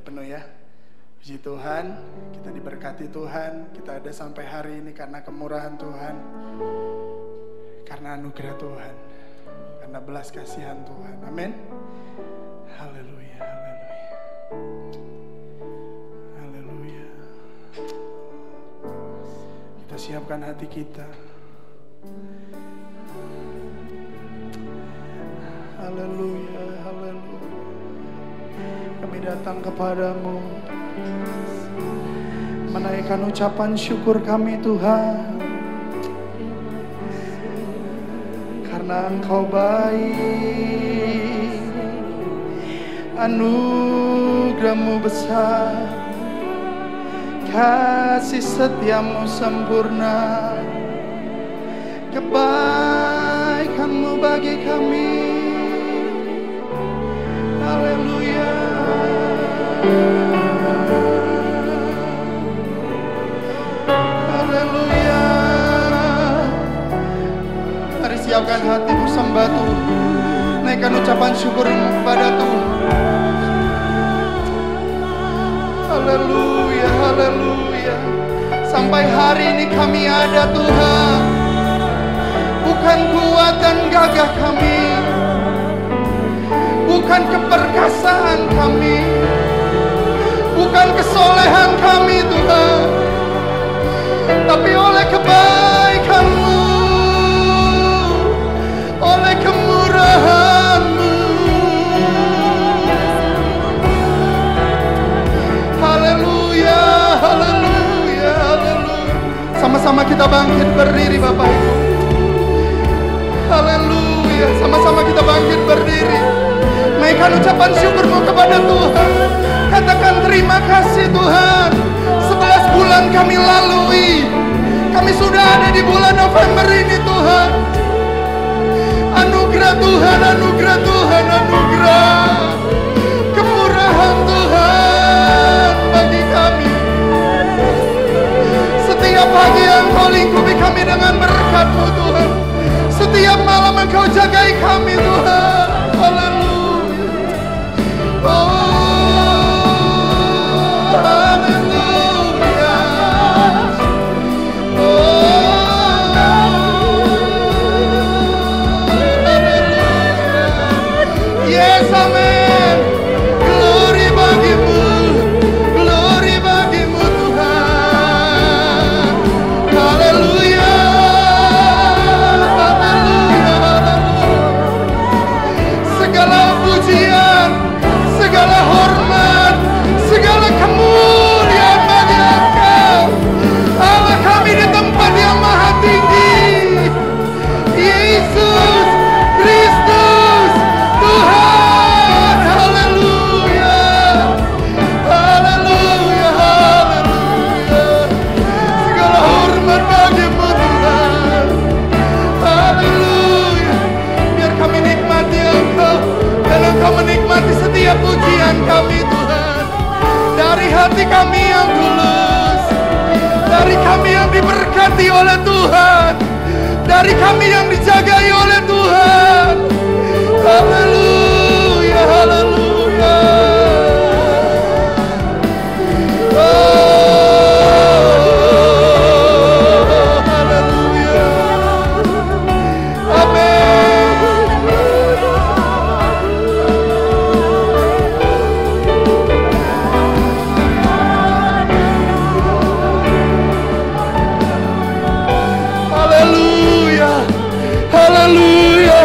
penuh ya. Puji Tuhan, kita diberkati Tuhan, kita ada sampai hari ini karena kemurahan Tuhan, karena anugerah Tuhan, karena belas kasihan Tuhan. Amin. Haleluya, haleluya. Haleluya. Kita siapkan hati kita. Haleluya, haleluya. Kami datang kepadamu, menaikkan ucapan syukur kami Tuhan, karena Engkau baik, anugerah-Mu besar, kasih setiamu sempurna, kebaikan-Mu bagi kami. Haleluya. Haleluya. Mari siapkan hatimu, sembah Tuhan, naikkan ucapan syukur kepada Tuhan. Haleluya, haleluya. Sampai hari ini kami ada Tuhan, bukan kuat dan gagah kami, bukan keperkasaan kami, bukan kesolehan kami Tuhan, tapi oleh kebaikan-Mu, oleh kemurahan-Mu. Haleluya, haleluya, haleluya. Sama-sama kita bangkit berdiri Bapak Ibu. Haleluya, sama-sama kita bangkit berdiri, naikkan ucapan syukur-Mu kepada Tuhan. Katakan terima kasih Tuhan, 11 bulan kami lalui, kami sudah ada di bulan November ini Tuhan. Anugerah Tuhan, anugerah Tuhan, anugerah kemurahan Tuhan bagi kami. Setiap pagi Engkau lingkupi kami dengan berkat-Mu Tuhan, setiap malam Engkau jagai kami Tuhan. Haleluya. Oh, haleluya. Oh, haleluya. Yes, amen. Glory bagi-Mu, glory bagi-Mu Tuhan. Haleluya. Segala pujian, segala hormat, segala kemuliaan bagi Engkau, Allah kami di tempat yang maha tinggi. Yesus Kristus Tuhan. Haleluya, haleluya, haleluya. Segala hormat bagi-Mu Tuhan. Haleluya. Biar kami nikmati Engkau dan Engkau menikmati setiap pujian kami Tuhan, dari hati kami yang tulus, dari kami yang diberkati oleh Tuhan, dari kami yang dijagai oleh Tuhan. Haleluya, haleluya. Oh, haleluya. Amin. Haleluya, haleluya.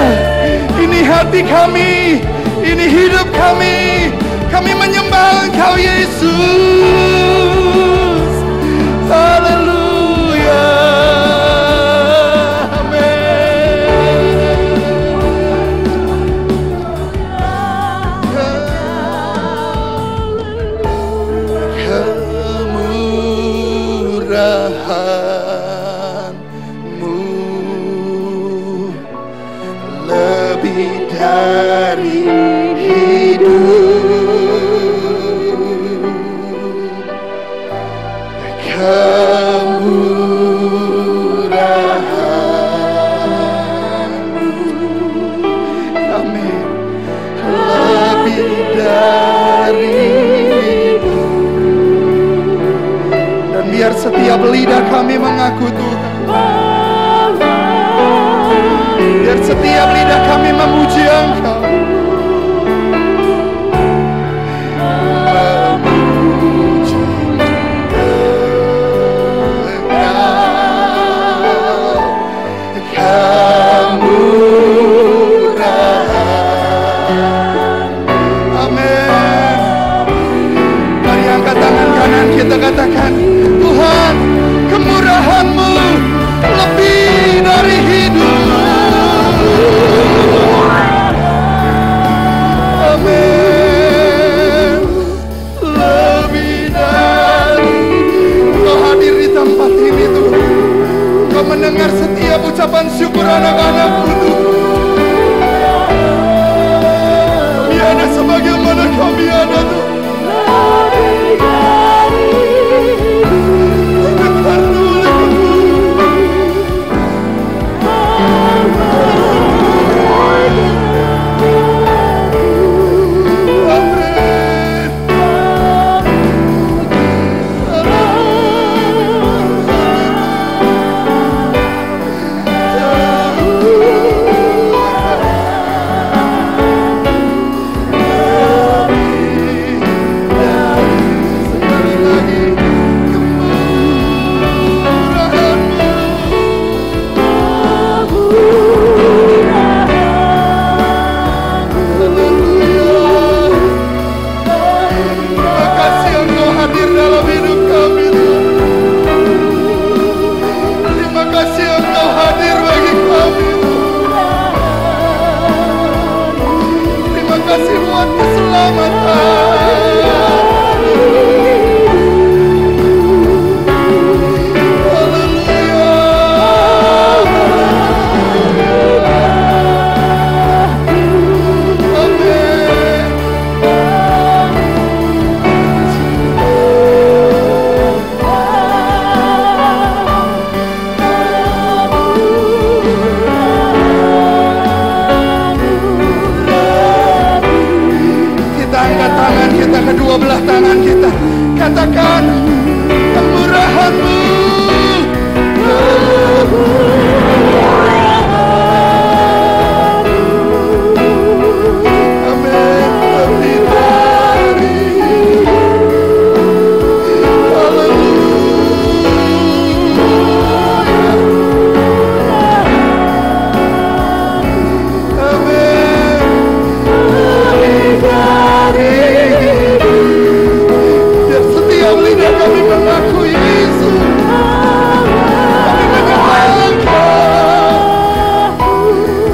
Ini hati kami, ini hidup kami, kami menyembah Engkau Yesus. Haleluya, amin. Kemurahan-Mu lebih dari hidup. setiap lidah kami mengaku Tuhan. Biar setiap lidah kami memuji Engkau. Kita katakan, Tuhan, kemurahan-Mu lebih dari hidup. Amin. Lebih dari. Kau hadir di tempat ini Tuhan. Kau mendengar setiap ucapan syukur anak-anak-Mu Tuhan. Kami ada sebagaimana kami ada Tuhan. Kedua belah tangan kita, katakan kemurahan-Mu. Amin. Lebih dari. Haleluya. Amin. Lebih dari. Lidah kami mengaku Yesus, kami menyembah Engkau.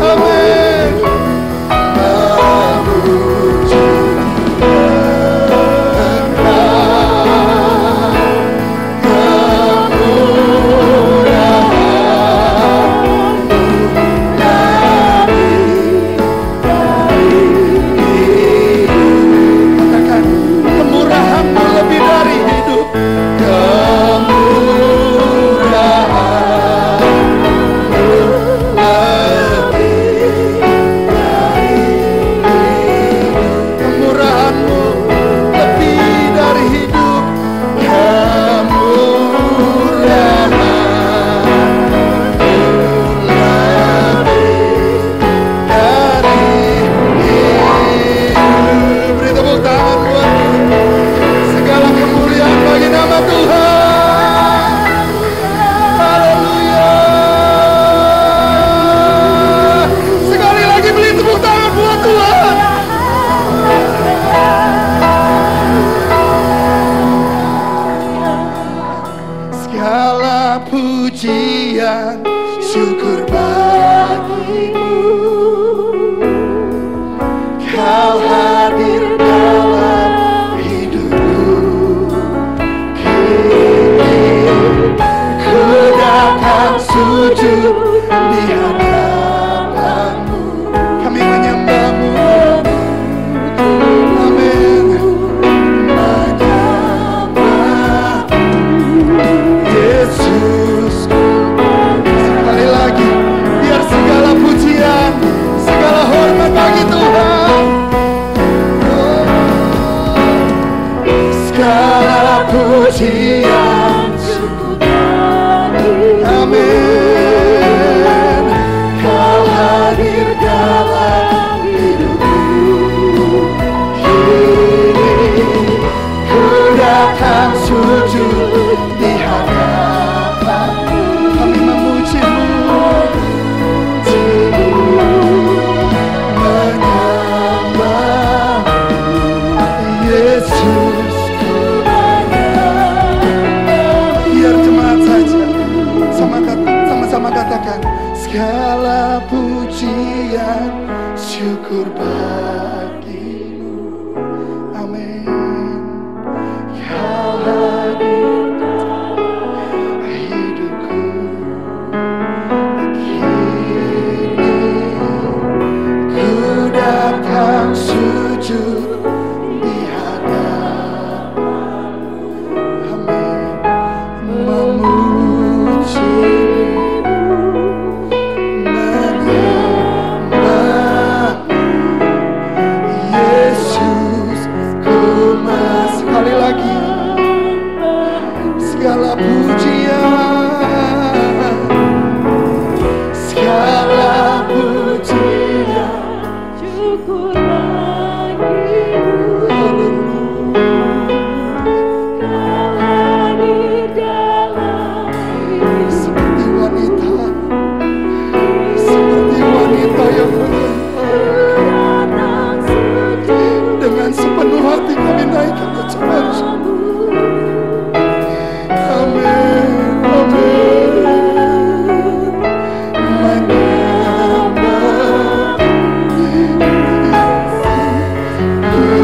Amin. Memuji katakan kemurahan-Mu lebih dari hidup. Kemurahan-Mu lebih dari hidup. Beri tepuk tangan buat segala kemuliaan bagi nama Tuhan. Haleluya. Sekali lagi beri tepuk tangan buat Tuhan. Segala pujian syukur bagi-Mu. Kau hadir dalam hidupku. Ku datang sujud di hadapan-Mu. Kami menyembah-Mu. Amin. Menyembah Yesus. Sekali lagi, biar segala pujian, segala hormat bagi Tuhan. Segala pujian syukur Amin. Kau hadir dalam hidupku. Kini ku datang sujud di hadapanmu. Kami memujimu, menyembah Yesus. Biar jemaat saja sama-sama katakan, segala pujian syukur bagimu. Amin. Kau hadir dalam hidupku. Kini ku datang sujud di hadapanmu. Amin. Sekali lagi, segala pujian, segala pujian syukur bagimu. Seperti wanita yang dengan sepenuh hati kami naikkan ucapan. Amin, amin.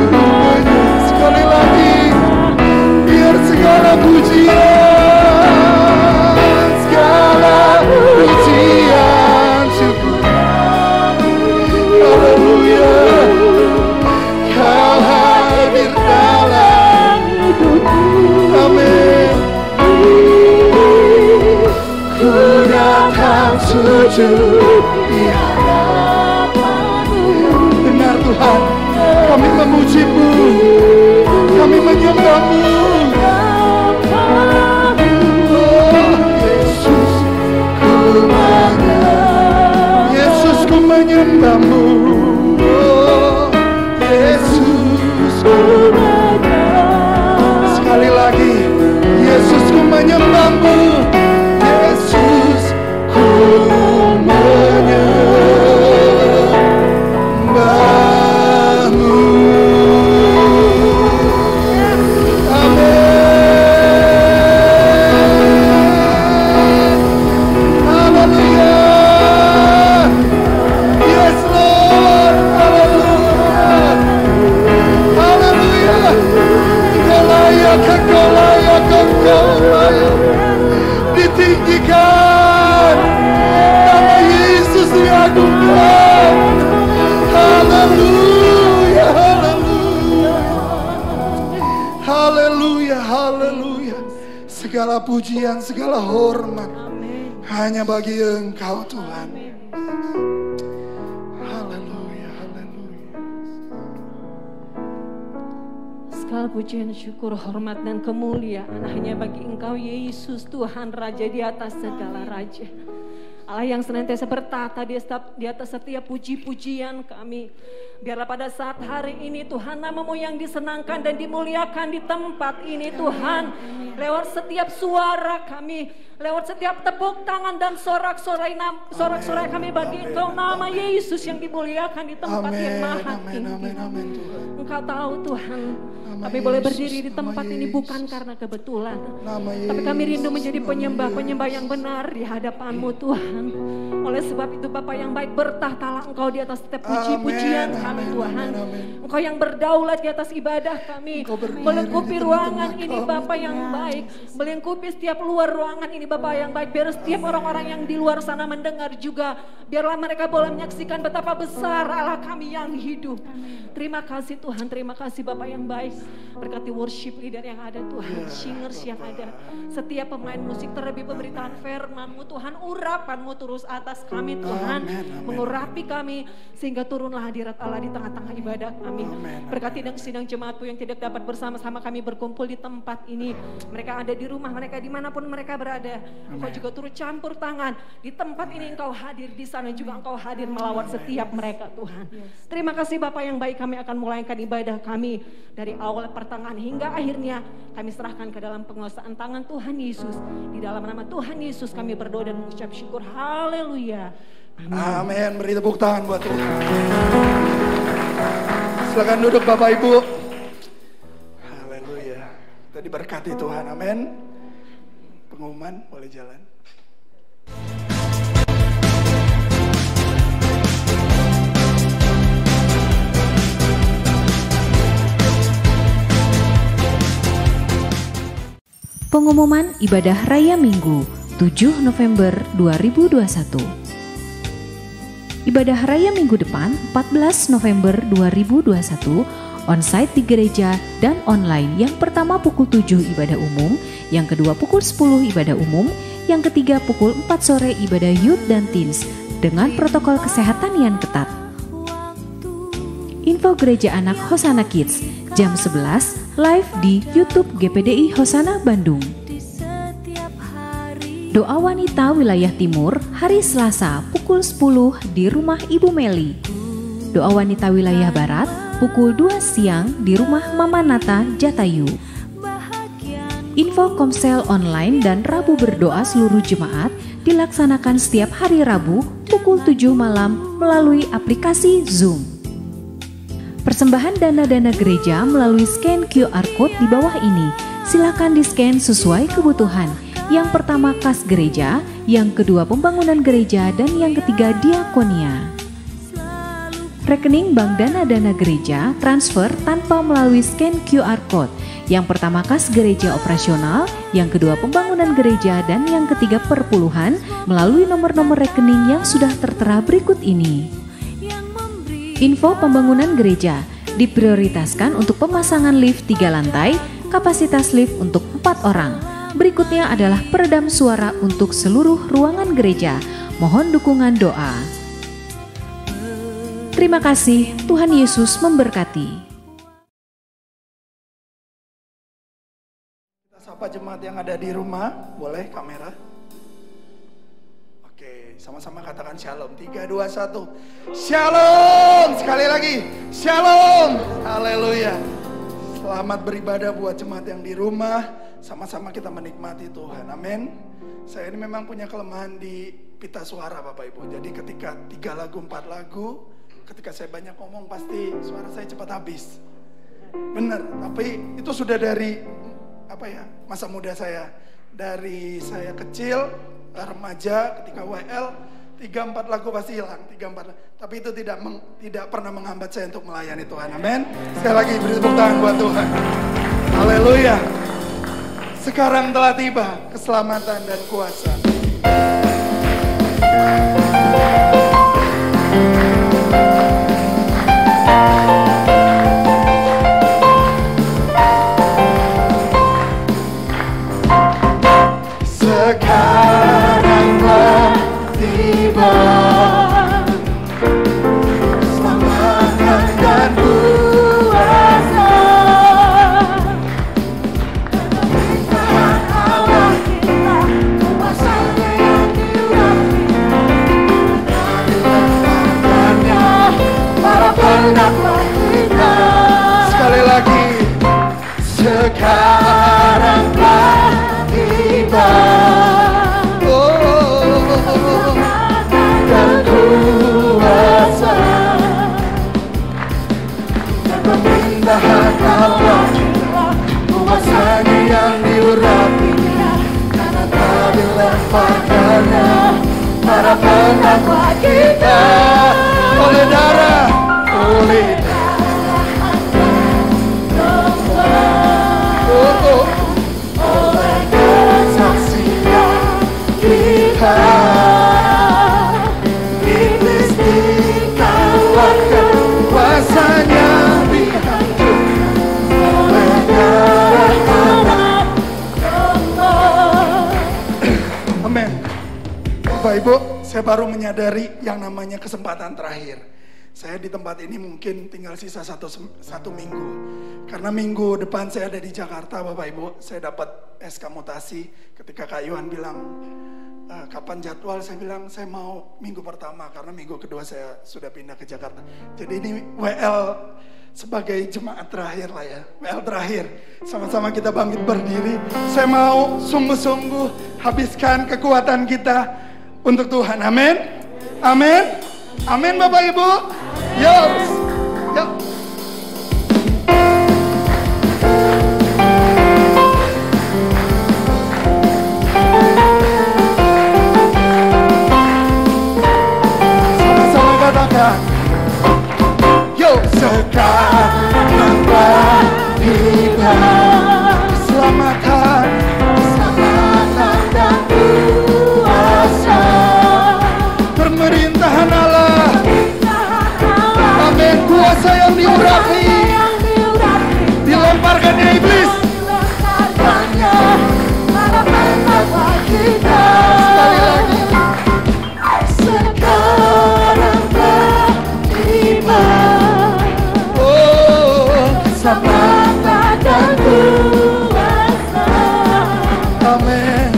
Menyembah sekali lagi, biar segala pujian, segala pujian syukur. Haleluya. Kau hadir dalam hidupku. Amin. Ku datang sujud di hadapanmu. Benar Tuhan, kami memujimu, kami menyembahmu. Oh Yesus, ku menyembahmu. Yesus, sekali lagi, Yesus ku menyembahmu. Yesus ku menyembahmu. Amin. Haleluya. Yes Lord. Haleluya. Haleluya. Engkau layak, ditinggikan, nama Yesus diagungkan. Haleluya, haleluya, haleluya, haleluya. Segala pujian, segala hormat hanya bagi Engkau Tuhan. Segala pujian, syukur, hormat, dan kemuliaan hanya bagi Engkau Yesus, Tuhan Raja di atas segala raja. Allah yang senantiasa bertata di atas setiap puji-pujian kami. Biarlah pada saat hari ini Tuhan, nama-Mu yang disenangkan dan dimuliakan di tempat ini Tuhan. Lewat setiap suara kami, lewat setiap tepuk tangan dan sorak-sorai kami bagi Engkau, nama Yesus yang dimuliakan di tempat yang maha tinggi. Engkau tahu Tuhan, kami boleh berdiri di tempat ini bukan karena kebetulan, tapi kami rindu menjadi penyembah yang benar di hadapan-Mu Tuhan. Oleh sebab itu Bapa yang baik, bertahtalah Engkau di atas setiap puji-pujian kami Tuhan. Engkau yang berdaulat di atas ibadah kami, melingkupi ruangan ini Bapa yang baik, melingkupi setiap luar ruangan ini Bapa yang baik. Biar setiap orang-orang yang di luar sana mendengar juga, biarlah mereka boleh menyaksikan betapa besar Allah kami yang hidup. Terima kasih Tuhan Tuhan. Terima kasih Bapak yang baik. Berkati worship leader yang ada Tuhan, singers yang ada, setiap pemain musik, terlebih pemberitaan firman-Mu Tuhan. Urapan-Mu terus atas kami Tuhan, mengurapi kami sehingga turunlah hadirat Allah di tengah-tengah ibadah kami. Berkati dan sidang jemaat-Mu yang tidak dapat bersama-sama kami berkumpul di tempat ini. Mereka ada di rumah, mereka dimanapun mereka berada. Engkau juga turut campur tangan di tempat ini. Engkau hadir di sana juga, Engkau hadir melawat setiap mereka Tuhan. Terima kasih Bapak yang baik. Kami akan mulaikan ibadah kami dari awal pertengahan hingga akhirnya. Kami serahkan ke dalam penguasaan tangan Tuhan Yesus. Di dalam nama Tuhan Yesus kami berdoa dan mengucap syukur. Haleluya. Amin. Beri tepuk tangan buat Tuhan. Silakan duduk Bapak Ibu. Haleluya. Kita diberkati Tuhan. Amin. Pengumuman boleh jalan. Pengumuman ibadah Raya Minggu 7 November 2021. Ibadah Raya Minggu depan 14 November 2021 onsite di gereja dan online. Yang pertama pukul 7 ibadah umum, yang kedua pukul 10 ibadah umum, yang ketiga pukul 4 sore ibadah youth dan teens dengan protokol kesehatan yang ketat. Info Gereja Anak Hosana Kids jam 11 live di YouTube GPDI Hosana Bandung. Doa Wanita Wilayah Timur hari Selasa pukul 10 di rumah Ibu Meli. Doa Wanita Wilayah Barat pukul 2 siang di rumah Mama Nata Jatayu. Info Komsel online dan Rabu berdoa seluruh jemaat dilaksanakan setiap hari Rabu pukul 7 malam melalui aplikasi Zoom. Persembahan dana-dana gereja melalui scan QR Code di bawah ini. Silakan di-scan sesuai kebutuhan. Yang pertama kas gereja, yang kedua pembangunan gereja, dan yang ketiga diakonia. Rekening bank dana-dana gereja transfer tanpa melalui scan QR Code. Yang pertama kas gereja operasional, yang kedua pembangunan gereja, dan yang ketiga perpuluhan melalui nomor-nomor rekening yang sudah tertera berikut ini. Info pembangunan gereja diprioritaskan untuk pemasangan lift 3 lantai, kapasitas lift untuk 4 orang. Berikutnya adalah peredam suara untuk seluruh ruangan gereja. Mohon dukungan doa. Terima kasih, Tuhan Yesus memberkati. Kita sapa jemaat yang ada di rumah, boleh kamera? Sama-sama katakan shalom. 3, 2, 1. Shalom. Sekali lagi. Shalom. Haleluya. Selamat beribadah buat jemaat yang di rumah. Sama-sama kita menikmati Tuhan. Amin. Saya ini memang punya kelemahan di pita suara Bapak Ibu. Jadi ketika 3 lagu, 4 lagu, ketika saya banyak ngomong pasti suara saya cepat habis. Benar. Tapi itu sudah dari masa muda saya. Dari saya kecil, remaja, ketika WL 3-4 lagu pasti hilang, 3-4. Tapi itu tidak pernah menghambat saya untuk melayani Tuhan. Amin. Sekali lagi beri tepuk tangan buat Tuhan. Haleluya. Sekarang telah tiba keselamatan dan kuasa. Sekarang telah tiba keselamatan dan kuasa. Pemerintahan Allah kita, kuasanya yang diurapi, dilemparkannya para pendakwah kita. Sekali lagi, sekarang telah tiba dan kuasa dan pemerintahan Allah, kuasanya yang diurapi, karena telah dilemparkannya para pendakwah kita. Oleh darah oleh kesaksian kita, iblis dikalahkan, kuasanya dihanguskan. Ibu, saya baru menyadari yang namanya kesempatan terakhir. Saya di tempat ini mungkin tinggal sisa satu minggu. Karena minggu depan saya ada di Jakarta, Bapak Ibu. Saya dapat SK mutasi. Ketika Kak Yohan bilang, kapan jadwal? Saya bilang, saya mau minggu pertama. Karena minggu kedua saya sudah pindah ke Jakarta. Jadi ini WL sebagai jemaat terakhir lah ya. WL terakhir. Sama-sama kita bangkit berdiri. Saya mau sungguh-sungguh habiskan kekuatan kita untuk Tuhan. Amin. Amin. Amin Bapak Ibu. Yes. Yo. Sama-sama katakan. Yo, sekarang tiba selamatkan dan kuasa pemerintahan Allah. Amin. Kuasa yang diurapi dilemparkannya iblis. Sekali lagi. Sekarang tiba kesempatan dan kuasa. Amin.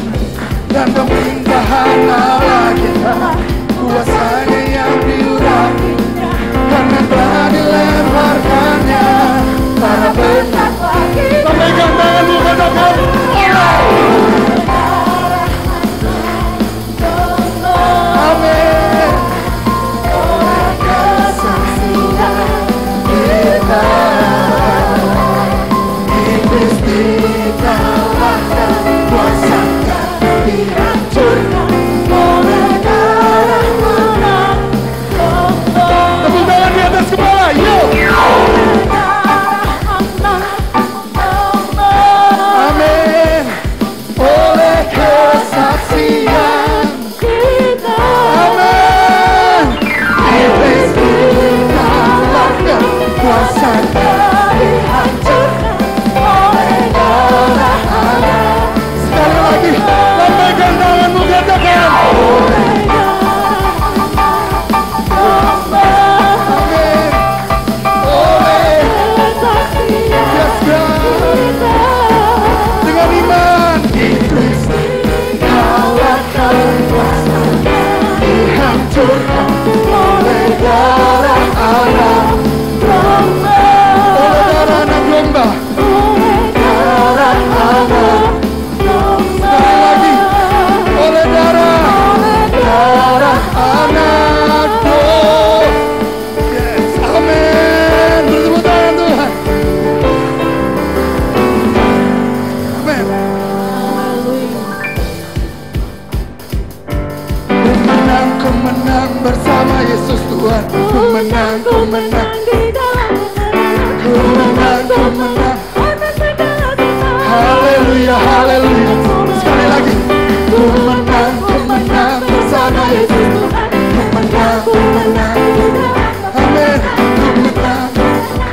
Dan pemerintahan Allah kita, kuasanya yang diurapi, karena telah dilemparkannya para penakwa kita. Pegang tanganmu katakan amin. Kesaksian kita, iblis dikalahkan, kuasanya dihancurkan oleh darah Anak. Tepuk tangan di atas kepala, yuk. Amin. Oleh kesaksian kita, amin. Iblis dikalahkan, kuasanya dihancurkan oleh darah Anak. Sekali lagi, lambaikan tanganmu katakan oleh amin. Oleh kesaksian kita, dengan iman iblis dikalahkan, kuasanya dihancurkan oleh darah Anak Domba. Oleh darah Anak Domba. Oleh darah Anak Domba. Sekali lagi. Oleh darah Anak Domba. Yes, amin. Bertepuk tangan Tuhan. Amin. Ku menang bersama Yesus Tuhan. Ku menang. Ku menang. Haleluya, haleluya. Sekali lagi. Ku menang bersama Yesus Tuhan. Ku menang. Amin. Ku menang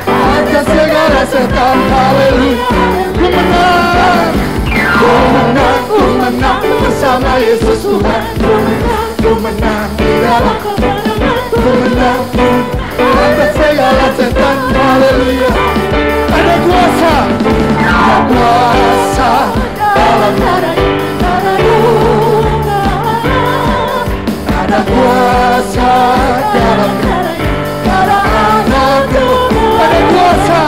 atas segala setan. Haleluya. Ku menang bersama Yesus Tuhan. Ku menang di dalam kemenangan. Ku menang atas segala setan. Haleluya. Ada kuasa dalam darah. Ada kuasa dalam darah Anak Domba. Ada kuasa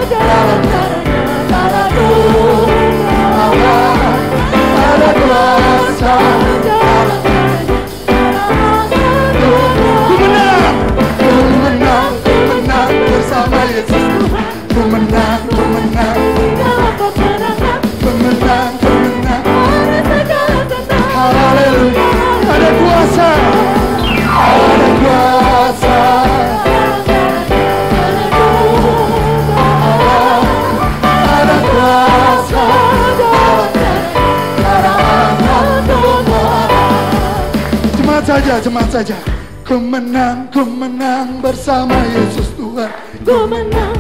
dalam darah Domba. Ada kuasa dalam Ku menang bersama Yesus. Ku menang. Haleluya. Ada kuasa. Jemaat saja. Ku menang bersama Yesus Tuhan. Ku menang.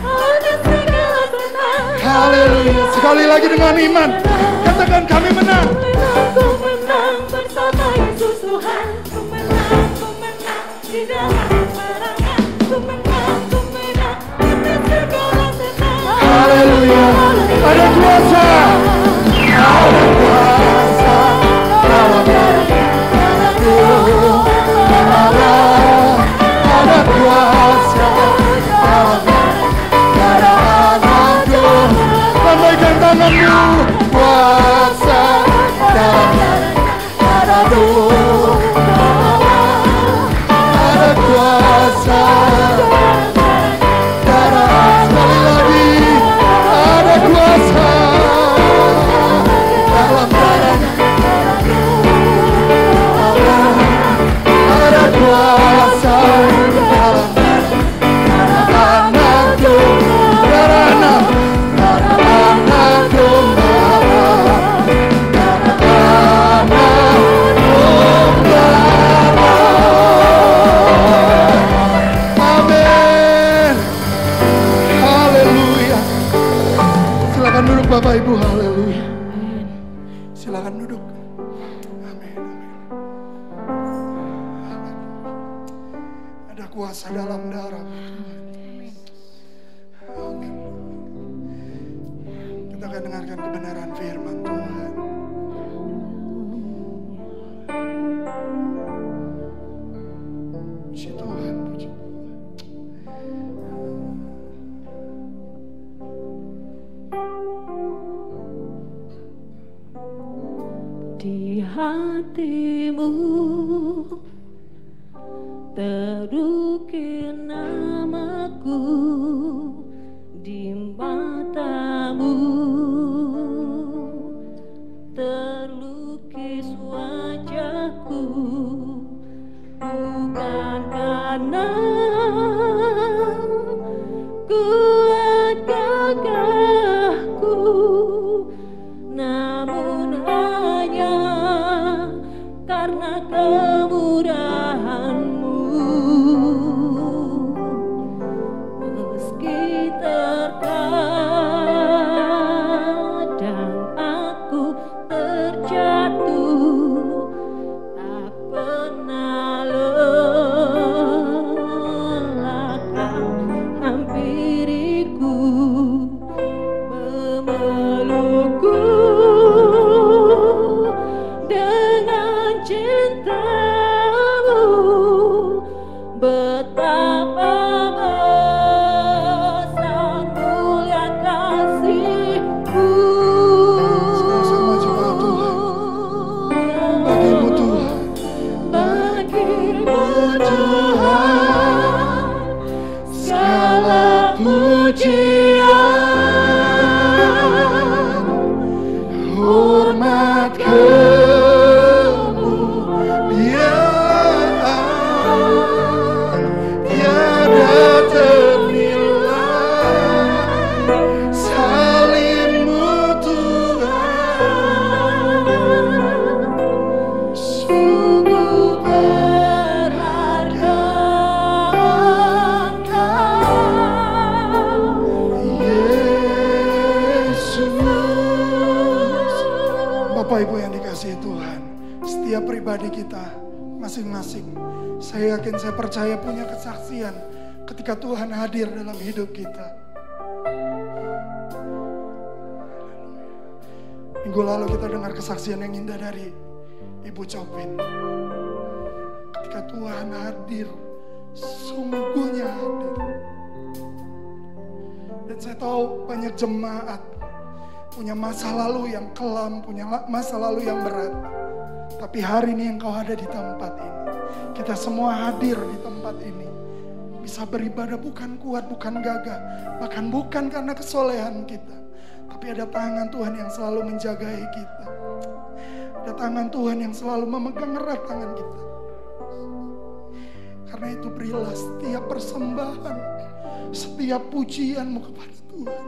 Ada segala senang. Haleluya. Sekali lagi dengan iman, katakan kami menang. Ku menang bersama Yesus Tuhan. Ku menang di dalam peperangan. Ku menang atas segala setan. Haleluya. Ada kuasa. Ada kuasa dalam darah-Ku. Ada kuasa dalam darah-Ku. Lambaikan tanganmu. Kuasa dalam darah-Ku. Ada kuasa darah. Sekali lagi. Ada kuasa dalam darah-Nya. Ada kuasa dalam darah-Anakku. Darah anak. Darah-Anakku. Amin. Haleluya. Silakan duduk Bapak Ibu. Haleluya. Silakan duduk. Amin. Ada kuasa dalam darah. Amin. Kita akan dengarkan kebenaran firman Tuhan. Puji Tuhan, puji Tuhan. Di hatimu terukir namaku, di matamu terlukis wajahku, bukan karena kuat gagahku, namun hanya karena kemurahan-Mu. Meski terkadang aku terjatuh, tak pernah lelah Kau hampiriku, memelukku dengan cinta-Mu. Betapa besar mulia kasih-Mu. Sama-sama jemaat Tuhan. Bagimu Tuhan. Bagimu Tuhan segala pujian, Hormat kemuliaan tiada ternilai. Saling-Mu Tuhan, sungguh berharga Engkau, Yesus. Bapak Ibu yang dikasihi Tuhan, setiap pribadi kita masing-masing, saya yakin, saya percaya punya kesaksian ketika Tuhan hadir dalam hidup kita. Minggu lalu kita dengar kesaksian yang indah dari Ibu Chopin. Ketika Tuhan hadir, sungguhnya hadir. Dan saya tahu banyak jemaat punya masa lalu yang kelam, punya masa lalu yang berat. Tapi hari ini Engkau ada di tempat ini. Kita semua hadir di tempat ini. Bisa beribadah bukan kuat, bukan gagah, bahkan bukan karena kesolehan kita. Tapi ada tangan Tuhan yang selalu menjagai kita. Ada tangan Tuhan yang selalu memegang erat tangan kita. Karena itu berilah setiap persembahan, setiap pujian-Mu kepada Tuhan.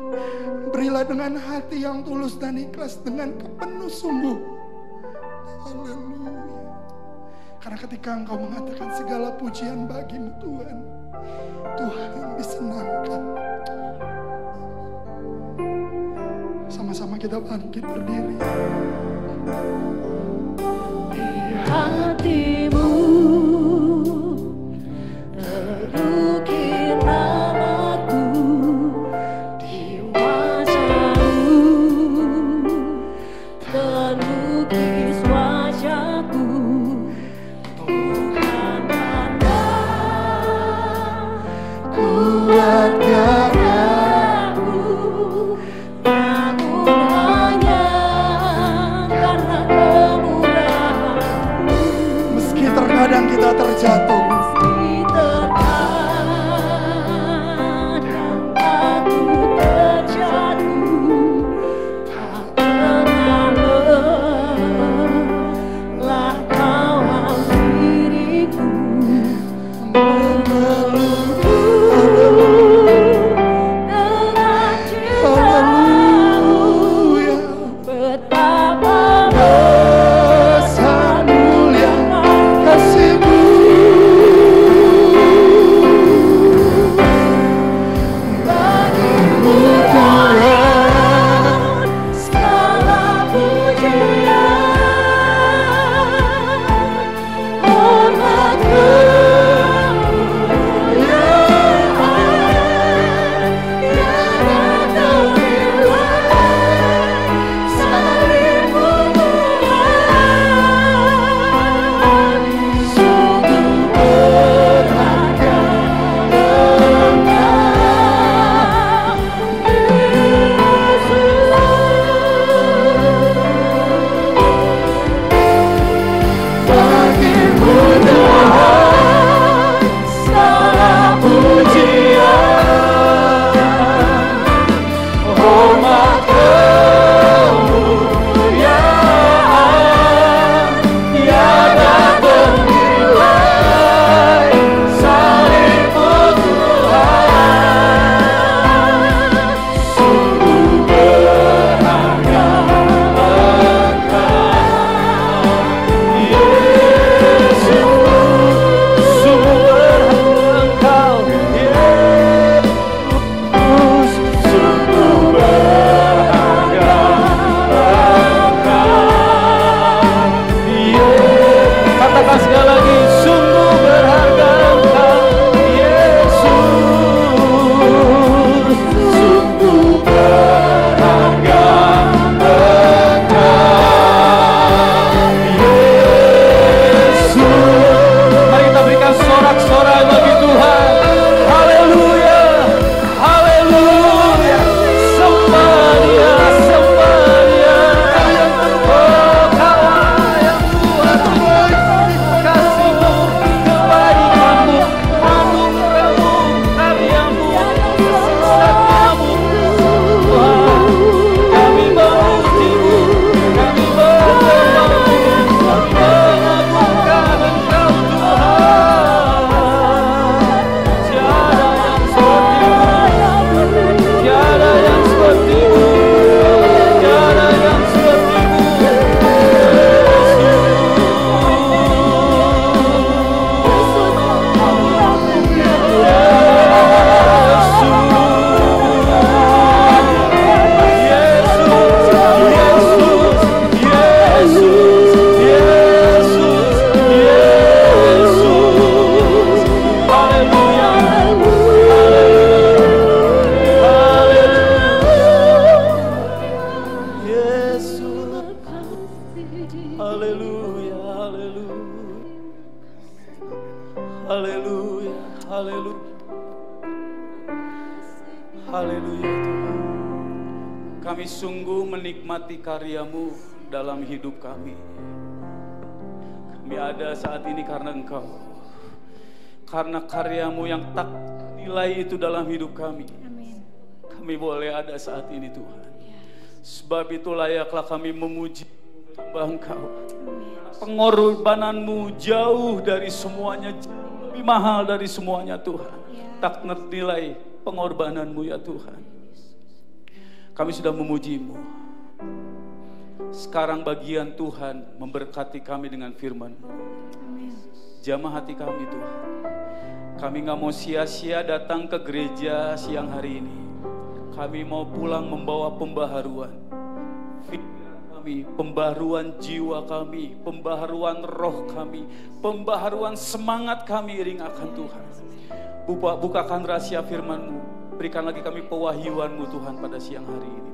Berilah dengan hati yang tulus dan ikhlas, dengan penuh sungguh. Haleluya. Karena ketika Engkau mengatakan segala pujian bagi-Mu Tuhan, Tuhan disenangkan. kita bangkit berdiri. Hatimu terukir namaku di wajahmu, terlukis wajahku. Tuhan Bapa, kuatkan aku, namun hanya karena kemurahan-Mu. Meski terkadang kita terjatuh, Meski terkadang aku terjatuh, tak pernah lelah kawal diriku, memelukku dengan cinta-Mu. Betapa besar mulia kasih-Mu. bagimu Tuhan segala pujian, hormat kemuliaan, tiada ternilai, salib-Mu Tuhan, sungguh berharga Engkau, bagimu Tuhan segala pujian, hormat kemuliaan, tiada ternilai, salib-Mu Tuhan, sungguh berharga katakan sekali lagi, sungguh berharga Engkau, Yesus, sungguh berharga Engkau, Yesus. Mari kita berikan sorak-sorai bagi Tuhan. Haleluya, haleluya, sembah Dia, sembah Dia. Oh, Kau yang Tuhan, kasih-Mu, kebaikan-Mu, anugerah-Mu, karya-Mu, setiamu, Tuhan. Kami memuji-Mu, kami menyembah-Mu, kami mengagungkan Engkau, Tuhan. Tiada yang seperti-Mu, tiada yang seperti-Mu, tiada yang seperti-Mu. Haleluya, haleluya, haleluya, haleluya, haleluya Tuhan. Kami sungguh menikmati karya-Mu dalam hidup kami. Kami ada saat ini karena Engkau, karena karya-Mu yang tak nilai itu dalam hidup kami. Kami boleh ada saat ini Tuhan. Sebab itu layaklah kami memuji menyembah Engkau. Pengorbanan-Mu jauh dari semuanya, jauh lebih mahal dari semuanya Tuhan. Tak ternilai pengorbanan-Mu ya Tuhan. Kami sudah memuji-Mu. Sekarang bagian Tuhan memberkati kami dengan firman-Mu. Jamah hati kami Tuhan. Kami gak mau sia-sia datang ke gereja siang hari ini. Kami mau pulang membawa pembaharuan. pikiran kami, pembaharuan jiwa kami, pembaharuan roh kami, pembaharuan semangat kami iring akan Tuhan. Bukakan rahasia firman-Mu, berikan lagi kami pewahyuan-Mu Tuhan pada siang hari ini.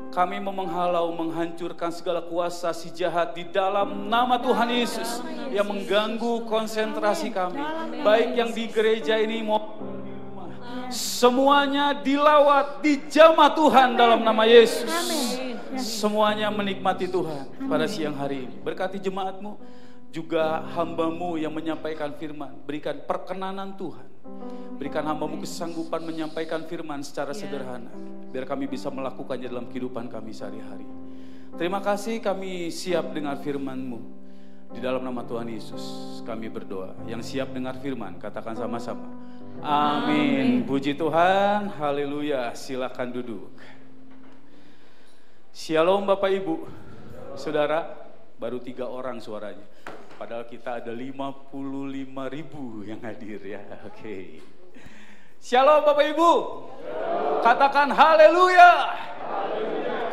Kami mau menghalau, menghancurkan segala kuasa si jahat di dalam nama Tuhan Yesus yang mengganggu konsentrasi kami, baik yang di gereja ini maupun di rumah. Semuanya dilawat, dijamah Tuhan dalam nama Yesus. Semuanya menikmati Tuhan pada siang hari ini. Berkati jemaat-Mu, juga hamba-Mu yang menyampaikan firman. Berikan perkenanan Tuhan. Berikan hamba-Mu kesanggupan menyampaikan firman secara sederhana, biar kami bisa melakukannya dalam kehidupan kami sehari-hari. Terima kasih, kami siap dengar firman-Mu. Di dalam nama Tuhan Yesus kami berdoa. Yang siap dengar firman, katakan sama-sama, amin. Puji Tuhan, haleluya. Silakan duduk. Shalom Bapak Ibu, Saudara. Baru 3 orang suaranya, padahal kita ada 55.000 yang hadir ya. Oke. Shalom Bapak Ibu. Katakan haleluya.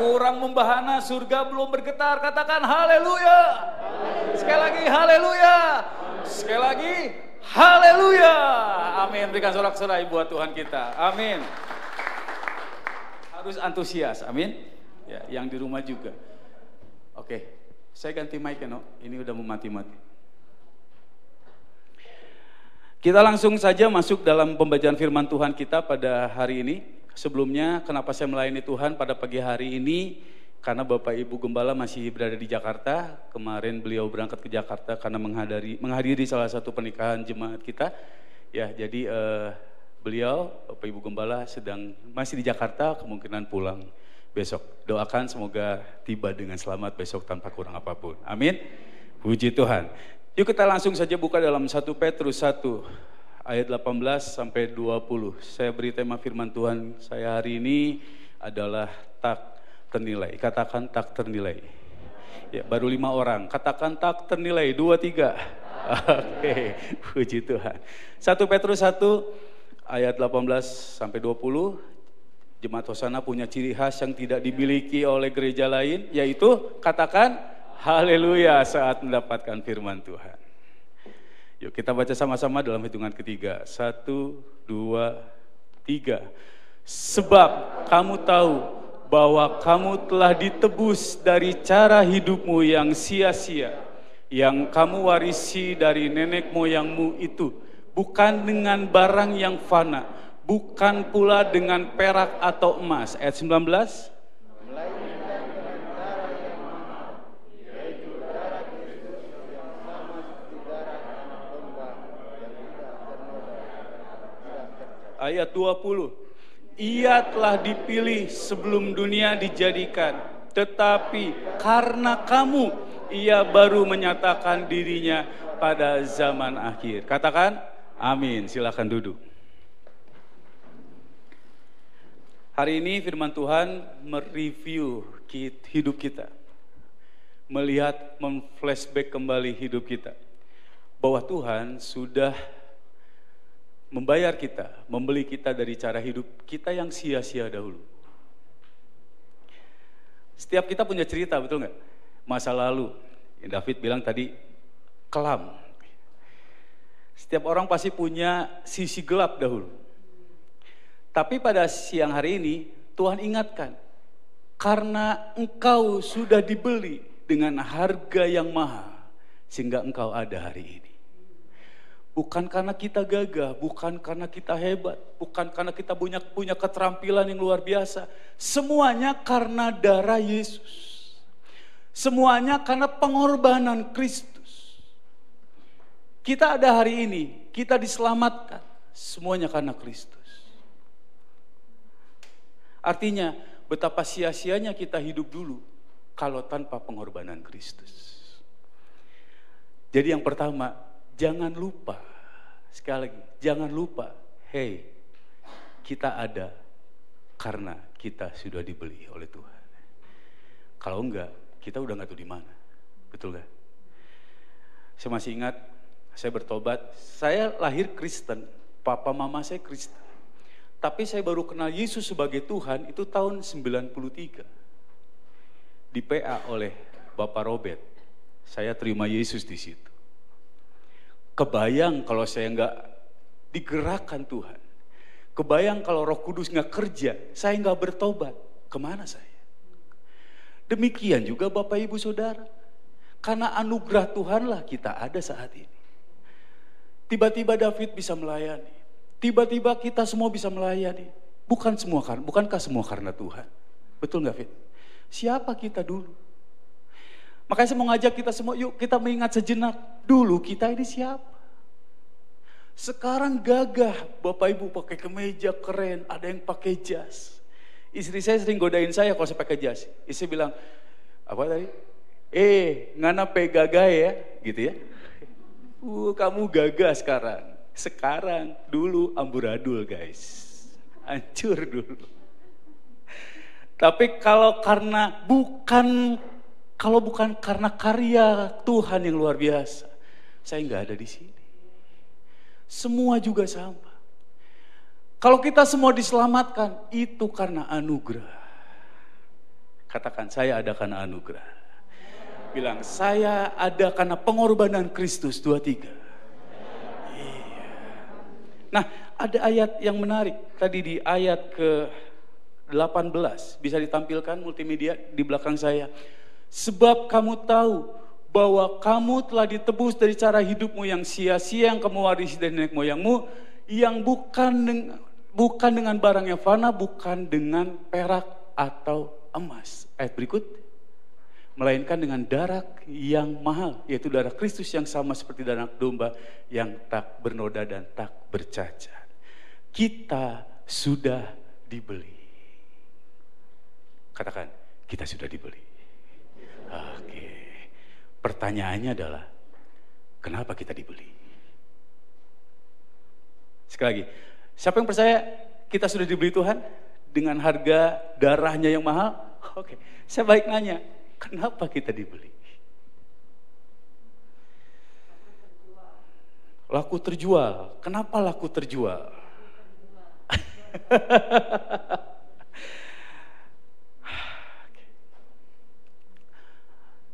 Kurang membahana, surga belum bergetar. Katakan haleluya. Sekali lagi haleluya. Sekali lagi haleluya. Amin. Berikan sorak-sorai buat Tuhan kita. Amin. Harus antusias. Amin. Ya, yang di rumah juga. Oke. Saya ganti mic ya, no? Ini udah mau mati-mati. Kita langsung saja masuk dalam pembacaan firman Tuhan kita pada hari ini. Sebelumnya, kenapa saya melayani Tuhan pada pagi hari ini? Karena Bapak Ibu Gembala masih berada di Jakarta. Kemarin beliau berangkat ke Jakarta karena menghadiri salah satu pernikahan jemaat kita. Ya, jadi beliau, Bapak Ibu Gembala masih di Jakarta, kemungkinan pulang besok. Doakan semoga tiba dengan selamat besok tanpa kurang apapun. Amin. Puji Tuhan. Yuk kita langsung saja buka dalam 1 Petrus 1 ayat 18 sampai 20. Saya beri tema firman Tuhan saya hari ini adalah tak ternilai. Katakan tak ternilai. Ya, baru 5 orang. Katakan tak ternilai. 2, 3. Oke, puji Tuhan. 1 Petrus 1 ayat 18 sampai 20. Jemaat Hosana punya ciri khas yang tidak dimiliki oleh gereja lain, yaitu katakan haleluya saat mendapatkan firman Tuhan. Yuk kita baca sama-sama dalam hitungan ketiga. 1, 2, 3. Sebab kamu tahu bahwa kamu telah ditebus dari cara hidupmu yang sia-sia, yang kamu warisi dari nenek moyangmu itu, bukan dengan barang yang fana, bukan pula dengan perak atau emas. Ayat 19. Ayat 20, ia telah dipilih sebelum dunia dijadikan, tetapi karena kamu, ia baru menyatakan dirinya pada zaman akhir. Katakan, amin. Silakan duduk. Hari ini firman Tuhan mereview hidup kita. Melihat, memflashback kembali hidup kita. Bahwa Tuhan sudah membayar kita, membeli kita dari cara hidup kita yang sia-sia dahulu. Setiap kita punya cerita, betul nggak? Masa lalu, yang David bilang tadi, kelam. Setiap orang pasti punya sisi gelap dahulu. Tapi pada siang hari ini, Tuhan ingatkan, karena engkau sudah dibeli dengan harga yang mahal, sehingga engkau ada hari ini. Bukan karena kita gagah, bukan karena kita hebat, bukan karena kita punya keterampilan yang luar biasa. Semuanya karena darah Yesus. Semuanya karena pengorbanan Kristus. Kita ada hari ini, kita diselamatkan. Semuanya karena Kristus. Artinya, betapa sia-sianya kita hidup dulu kalau tanpa pengorbanan Kristus. Jadi yang pertama, jangan lupa, sekali lagi, jangan lupa, hey, kita ada karena kita sudah dibeli oleh Tuhan. Kalau enggak, kita udah nggak tahu di mana, betul gak? Saya masih ingat, saya bertobat, saya lahir Kristen, papa mama saya Kristen. Tapi saya baru kenal Yesus sebagai Tuhan itu tahun 93. di PA oleh Bapak Robert. Saya terima Yesus di situ. Kebayang kalau saya nggak digerakkan Tuhan. Kebayang kalau Roh Kudus nggak kerja, saya nggak bertobat. Kemana saya? Demikian juga Bapak Ibu Saudara. Karena anugerah Tuhanlah kita ada saat ini. Tiba-tiba David bisa melayani. Tiba-tiba kita semua bisa melayani. Bukankah semua karena Tuhan? Betul nggak, Fit? Siapa kita dulu? Makanya saya mau ngajak kita semua, yuk kita mengingat sejenak. Dulu kita ini siapa? Sekarang gagah, Bapak Ibu pakai kemeja keren, ada yang pakai jas. Istri saya sering godain saya kalau saya pakai jas. Istri bilang, apa tadi? Ngana pe gagah ya, gitu ya. Kamu gagah sekarang. Sekarang, dulu amburadul guys. Hancur dulu. Tapi kalau bukan karena karya Tuhan yang luar biasa, saya nggak ada di sini. Semua juga sama. Kalau kita semua diselamatkan, itu karena anugerah. Katakan, saya ada karena anugerah. Bilang, saya ada karena pengorbanan Kristus, 2-3. Iya. Nah, ada ayat yang menarik. Tadi di ayat ke-18, bisa ditampilkan multimedia di belakang saya. Sebab kamu tahu bahwa kamu telah ditebus dari cara hidupmu yang sia-sia yang kamu warisi dari nenek moyangmu, yang bukan dengan barang yang fana, bukan dengan perak atau emas. Ayat berikut, melainkan dengan darah yang mahal, yaitu darah Kristus yang sama seperti darah domba yang tak bernoda dan tak bercacat. Kita sudah dibeli. Katakan, kita sudah dibeli. Oke. Pertanyaannya adalah, kenapa kita dibeli? Sekali lagi, siapa yang percaya kita sudah dibeli Tuhan dengan harga darahnya yang mahal? Oke, saya balik nanya, kenapa kita dibeli? Laku terjual. Kenapa laku terjual?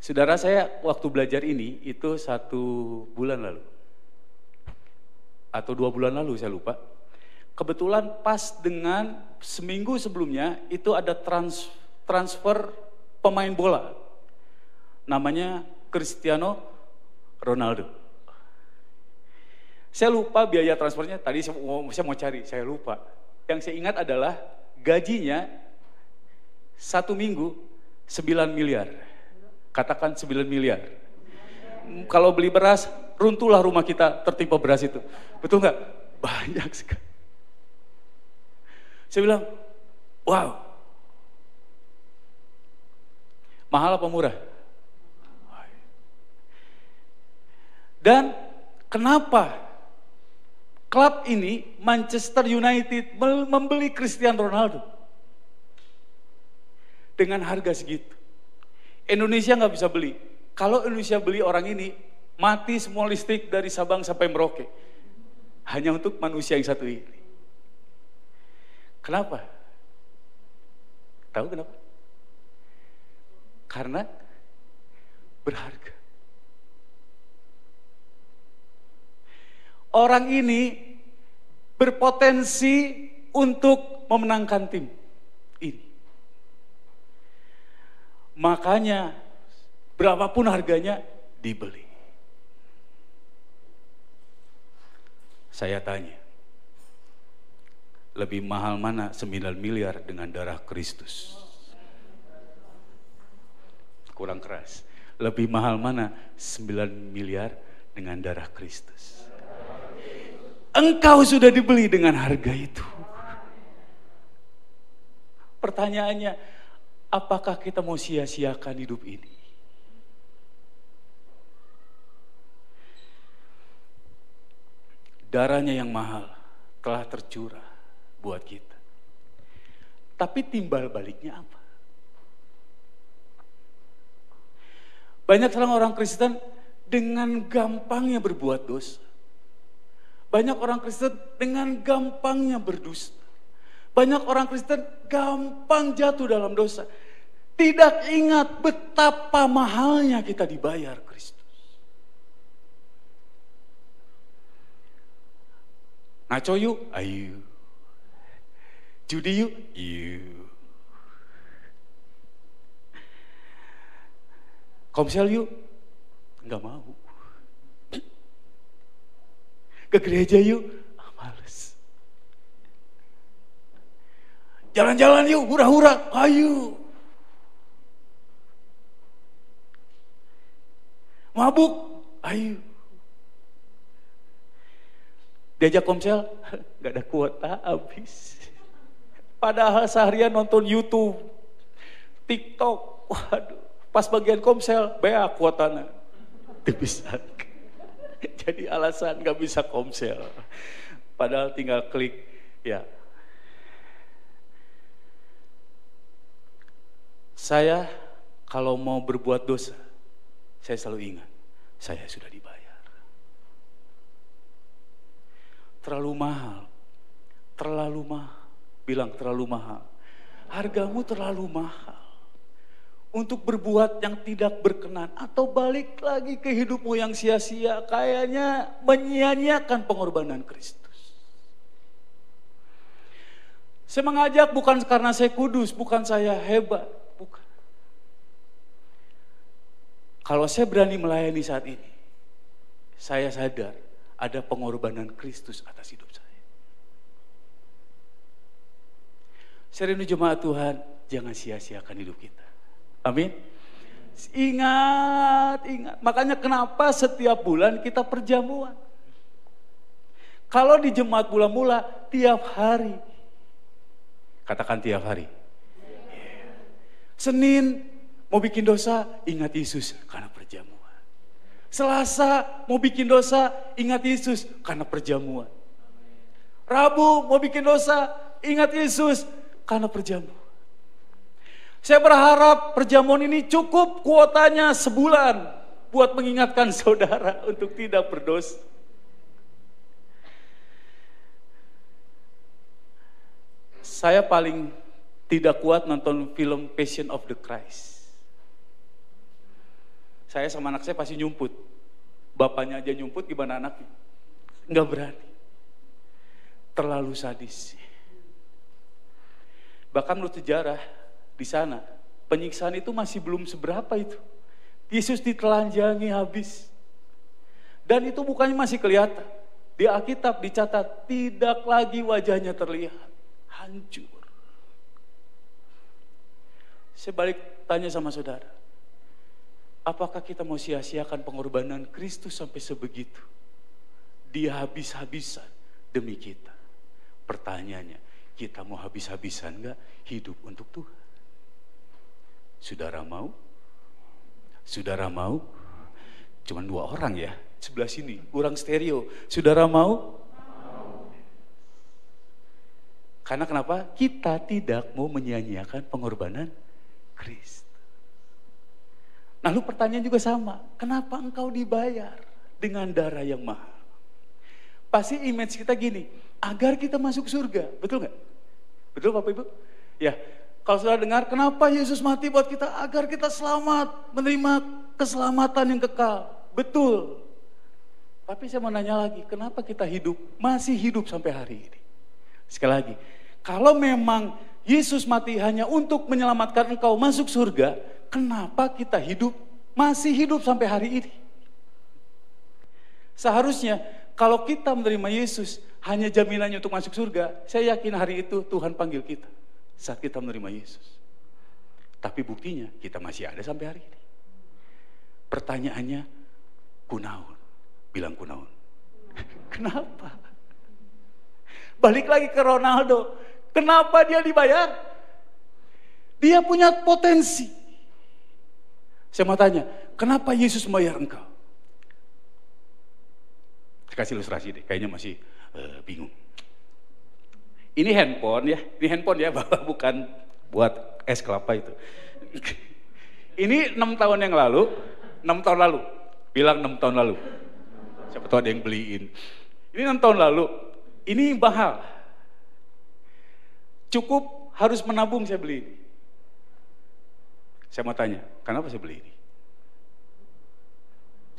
Saudara, saya waktu belajar ini itu 1 bulan lalu. Atau 2 bulan lalu, saya lupa. Kebetulan pas dengan seminggu sebelumnya itu ada transfer pemain bola. Namanya Cristiano Ronaldo. Saya lupa biaya transfernya, tadi saya mau cari, saya lupa. Yang saya ingat adalah gajinya 1 minggu 9 miliar. Katakan 9 miliar. Kalau beli beras, runtuhlah rumah kita tertimpa beras itu. Betul nggak? Banyak sekali. Saya bilang, wow. Mahal apa murah? Dan kenapa klub ini, Manchester United, membeli Cristiano Ronaldo dengan harga segitu? Indonesia nggak bisa beli. Kalau Indonesia beli orang ini, mati semua listrik dari Sabang sampai Merauke. Hanya untuk manusia yang satu ini. Kenapa? Tahu kenapa? Karena berharga. Orang ini berpotensi untuk memenangkan tim ini. Makanya berapapun harganya dibeli. Saya tanya, lebih mahal mana 9 miliar dengan darah Kristus? Kurang keras. Lebih mahal mana 9 miliar dengan darah Kristus? Engkau sudah dibeli dengan harga itu. Pertanyaannya, apakah kita mau sia-siakan hidup ini? Darahnya yang mahal telah tercurah buat kita. Tapi timbal baliknya apa? Banyak orang Kristen dengan gampangnya berbuat dosa. Banyak orang Kristen dengan gampangnya berdusta. Banyak orang Kristen gampang jatuh dalam dosa. Tidak ingat betapa mahalnya kita dibayar Kristus. Ngaco yuk? Ayo. Judi yuk? Yuk. Komsel yuk? Enggak mau. Ke gereja yuk? Males. Jalan-jalan yuk, hura-hura, ayo. Mabuk, ayo. Diajak komsel, gak ada kuota, habis. Padahal seharian nonton YouTube, TikTok, waduh. Pas bagian komsel, bea kuotana. Tidak bisa. Jadi alasan gak bisa komsel. Padahal tinggal klik, ya. Saya kalau mau berbuat dosa, saya selalu ingat, saya sudah dibayar. Terlalu mahal, bilang terlalu mahal. Hargamu terlalu mahal untuk berbuat yang tidak berkenan atau balik lagi ke hidupmu yang sia-sia, kayaknya menyia-nyiakan pengorbanan Kristus. Saya mengajak bukan karena saya kudus, bukan saya hebat, bukan. Kalau saya berani melayani saat ini, saya sadar ada pengorbanan Kristus atas hidup saya. Saya rindu jemaat Tuhan, jangan sia-siakan hidup kita. Amin. Ingat. Makanya kenapa setiap bulan kita perjamuan. Kalau di jemaat mula-mula tiap hari. Katakan tiap hari. Senin mau bikin dosa, ingat Yesus karena perjamuan. Selasa mau bikin dosa, ingat Yesus karena perjamuan. Rabu mau bikin dosa, ingat Yesus karena perjamuan. Saya berharap perjamuan ini cukup kuotanya sebulan buat mengingatkan saudara untuk tidak berdosa. Saya paling tidak kuat nonton film Passion of the Christ. Saya sama anak saya pasti nyumput. Bapaknya aja nyumput, gimana anaknya? Enggak berani. Terlalu sadis. Bahkan menurut sejarah, di sana, penyiksaan itu masih belum seberapa itu. Yesus ditelanjangi habis. Dan itu mukanya masih kelihatan. Di Alkitab dicatat, tidak lagi wajahnya terlihat. Hancur. Saya balik tanya sama saudara. Apakah kita mau sia-siakan pengorbanan Kristus sampai sebegitu? Dia habis-habisan demi kita. Pertanyaannya, kita mau habis-habisan enggak hidup untuk Tuhan? Saudara mau? Saudara mau? Cuman 2 orang ya, sebelah sini, kurang stereo. Saudara mau? Karena kenapa? Kita tidak mau menyia-nyiakan pengorbanan Kristus. Lalu pertanyaan juga sama, kenapa engkau dibayar dengan darah yang mahal? Pasti image kita gini, agar kita masuk surga, betul gak? Betul Bapak Ibu? Ya, kalau sudah dengar, kenapa Yesus mati buat kita? Agar kita selamat, menerima keselamatan yang kekal. Betul. Tapi saya mau nanya lagi, kenapa kita masih hidup sampai hari ini? Sekali lagi, kalau memang Yesus mati hanya untuk menyelamatkan engkau masuk surga, kenapa kita masih hidup sampai hari ini? Seharusnya kalau kita menerima Yesus hanya jaminannya untuk masuk surga, saya yakin hari itu Tuhan panggil kita saat kita menerima Yesus. Tapi buktinya kita masih ada sampai hari ini. Pertanyaannya, kunaon? Bilang kunaon. Kenapa? Balik lagi ke Ronaldo. Kenapa dia dibayar? Dia punya potensi. Saya mau tanya, kenapa Yesus membayar engkau? Saya kasih ilustrasi deh, kayaknya masih bingung. Ini handphone ya, bukan buat es kelapa itu. Ini 6 tahun lalu, bilang 6 tahun lalu. Siapa tahu ada yang beliin. Ini 6 tahun lalu, ini mahal. Cukup harus menabung saya beli ini. Saya mau tanya, kenapa saya beli ini?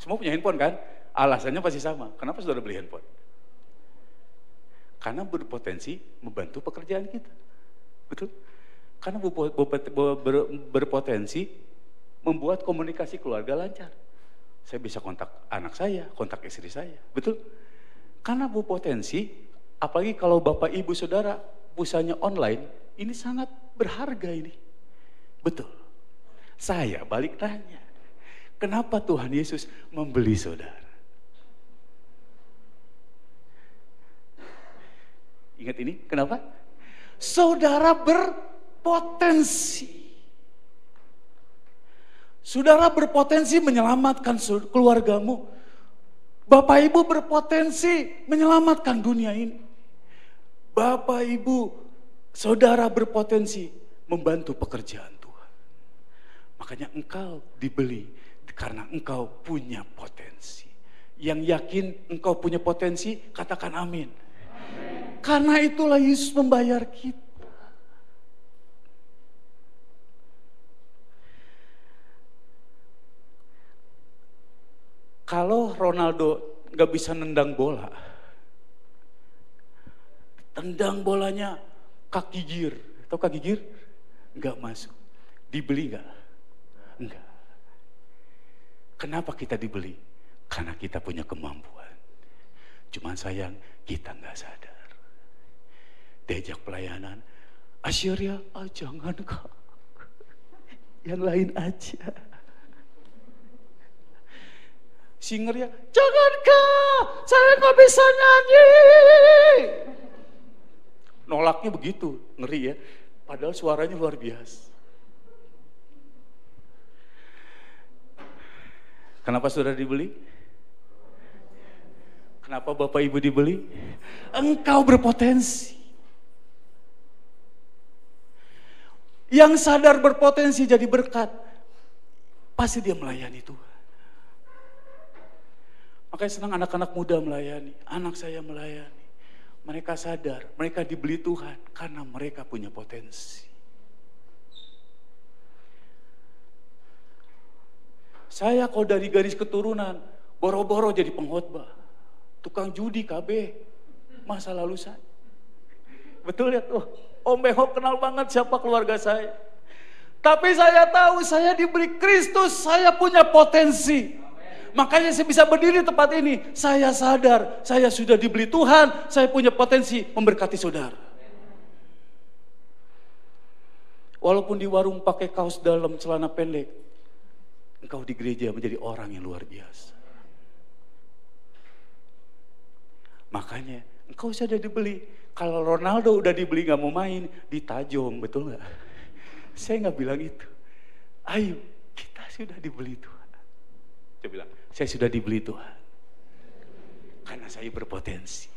Semua punya handphone kan? Alasannya pasti sama. Kenapa saudara beli handphone? Karena berpotensi membantu pekerjaan kita. Betul? Karena berpotensi membuat komunikasi keluarga lancar. Saya bisa kontak anak saya, kontak istri saya. Betul? Karena berpotensi, apalagi kalau Bapak Ibu Saudara pusatnya online, ini sangat berharga ini. Betul. Saya balik tanya, kenapa Tuhan Yesus membeli saudara? Ingat ini, kenapa? Saudara berpotensi. Saudara berpotensi menyelamatkan keluargamu. Bapak Ibu berpotensi menyelamatkan dunia ini. Bapak Ibu, saudara berpotensi membantu pekerjaan Tuhan. Makanya engkau dibeli karena engkau punya potensi. Yang yakin engkau punya potensi, katakan amin. Karena itulah Yesus membayar kita. Kalau Ronaldo gak bisa nendang bola, tendang bolanya kaki gir, atau kaki gir gak masuk. Dibeli gak? Enggak. Kenapa kita dibeli? Karena kita punya kemampuan. Cuman sayang kita gak sadar. Diajak pelayanan, Assyria, jangan Kak, yang lain aja. Singernya, jangan Kak, saya gak bisa nyanyi. Nolaknya begitu, ngeri ya. Padahal suaranya luar biasa. Kenapa saudara dibeli? Kenapa Bapak Ibu dibeli? Engkau berpotensi. Yang sadar berpotensi jadi berkat, pasti dia melayani Tuhan. Makanya senang anak-anak muda melayani, anak saya melayani. Mereka sadar, mereka dibeli Tuhan karena mereka punya potensi. Saya kalau dari garis keturunan, boro-boro jadi pengkhotbah. Tukang judi KB, masa lalu saya. Betul ya tuh, Om Behok kenal banget siapa keluarga saya. Tapi saya tahu saya diberi Kristus, saya punya potensi. Makanya saya bisa berdiri di tempat ini. Saya sadar, saya sudah dibeli Tuhan, saya punya potensi memberkati saudara. Walaupun di warung pakai kaos dalam, celana pendek, engkau di gereja menjadi orang yang luar biasa. Makanya engkau sudah dibeli. Kalau Ronaldo udah dibeli gak mau main, ditajong, betul gak? Saya gak bilang itu. Ayo, kita sudah dibeli Tuhan. Saya bilang, saya sudah dibeli Tuhan. Karena saya berpotensi.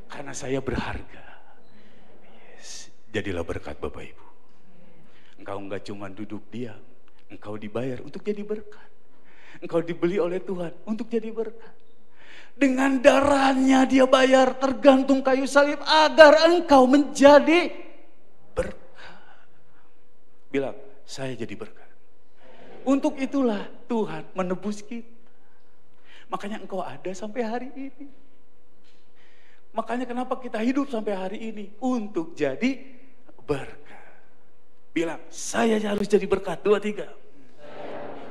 Karena saya berharga. Yes. Jadilah berkat Bapak Ibu. Engkau gak cuma duduk diam. Engkau dibayar untuk jadi berkat. Engkau dibeli oleh Tuhan untuk jadi berkat. Dengan darahnya dia bayar tergantung kayu salib agar engkau menjadi berkat. Bilang, saya jadi berkat. Untuk itulah Tuhan menebus kita. Makanya engkau ada sampai hari ini. Makanya kenapa kita hidup sampai hari ini? Untuk jadi berkat. Bilang, saya harus jadi berkat. 2, 3.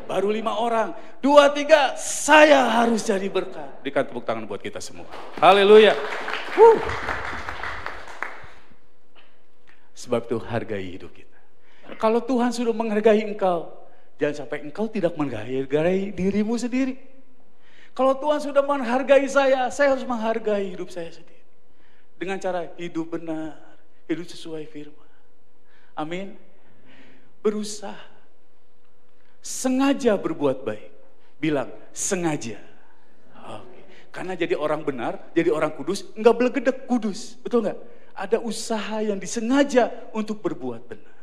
Baru 5 orang, 2, 3, saya harus jadi berkat. Berikan tepuk tangan buat kita semua. Haleluya. Sebab itu hargai hidup kita. Kalau Tuhan sudah menghargai engkau, jangan sampai engkau tidak menghargai dirimu sendiri. Kalau Tuhan sudah menghargai saya harus menghargai hidup saya sendiri. Dengan cara hidup benar, hidup sesuai firman. Amin. Berusaha. Sengaja berbuat baik. Bilang, sengaja. Oke. Karena jadi orang benar, jadi orang kudus, enggak belegedek kudus. Betul enggak? Ada usaha yang disengaja untuk berbuat benar.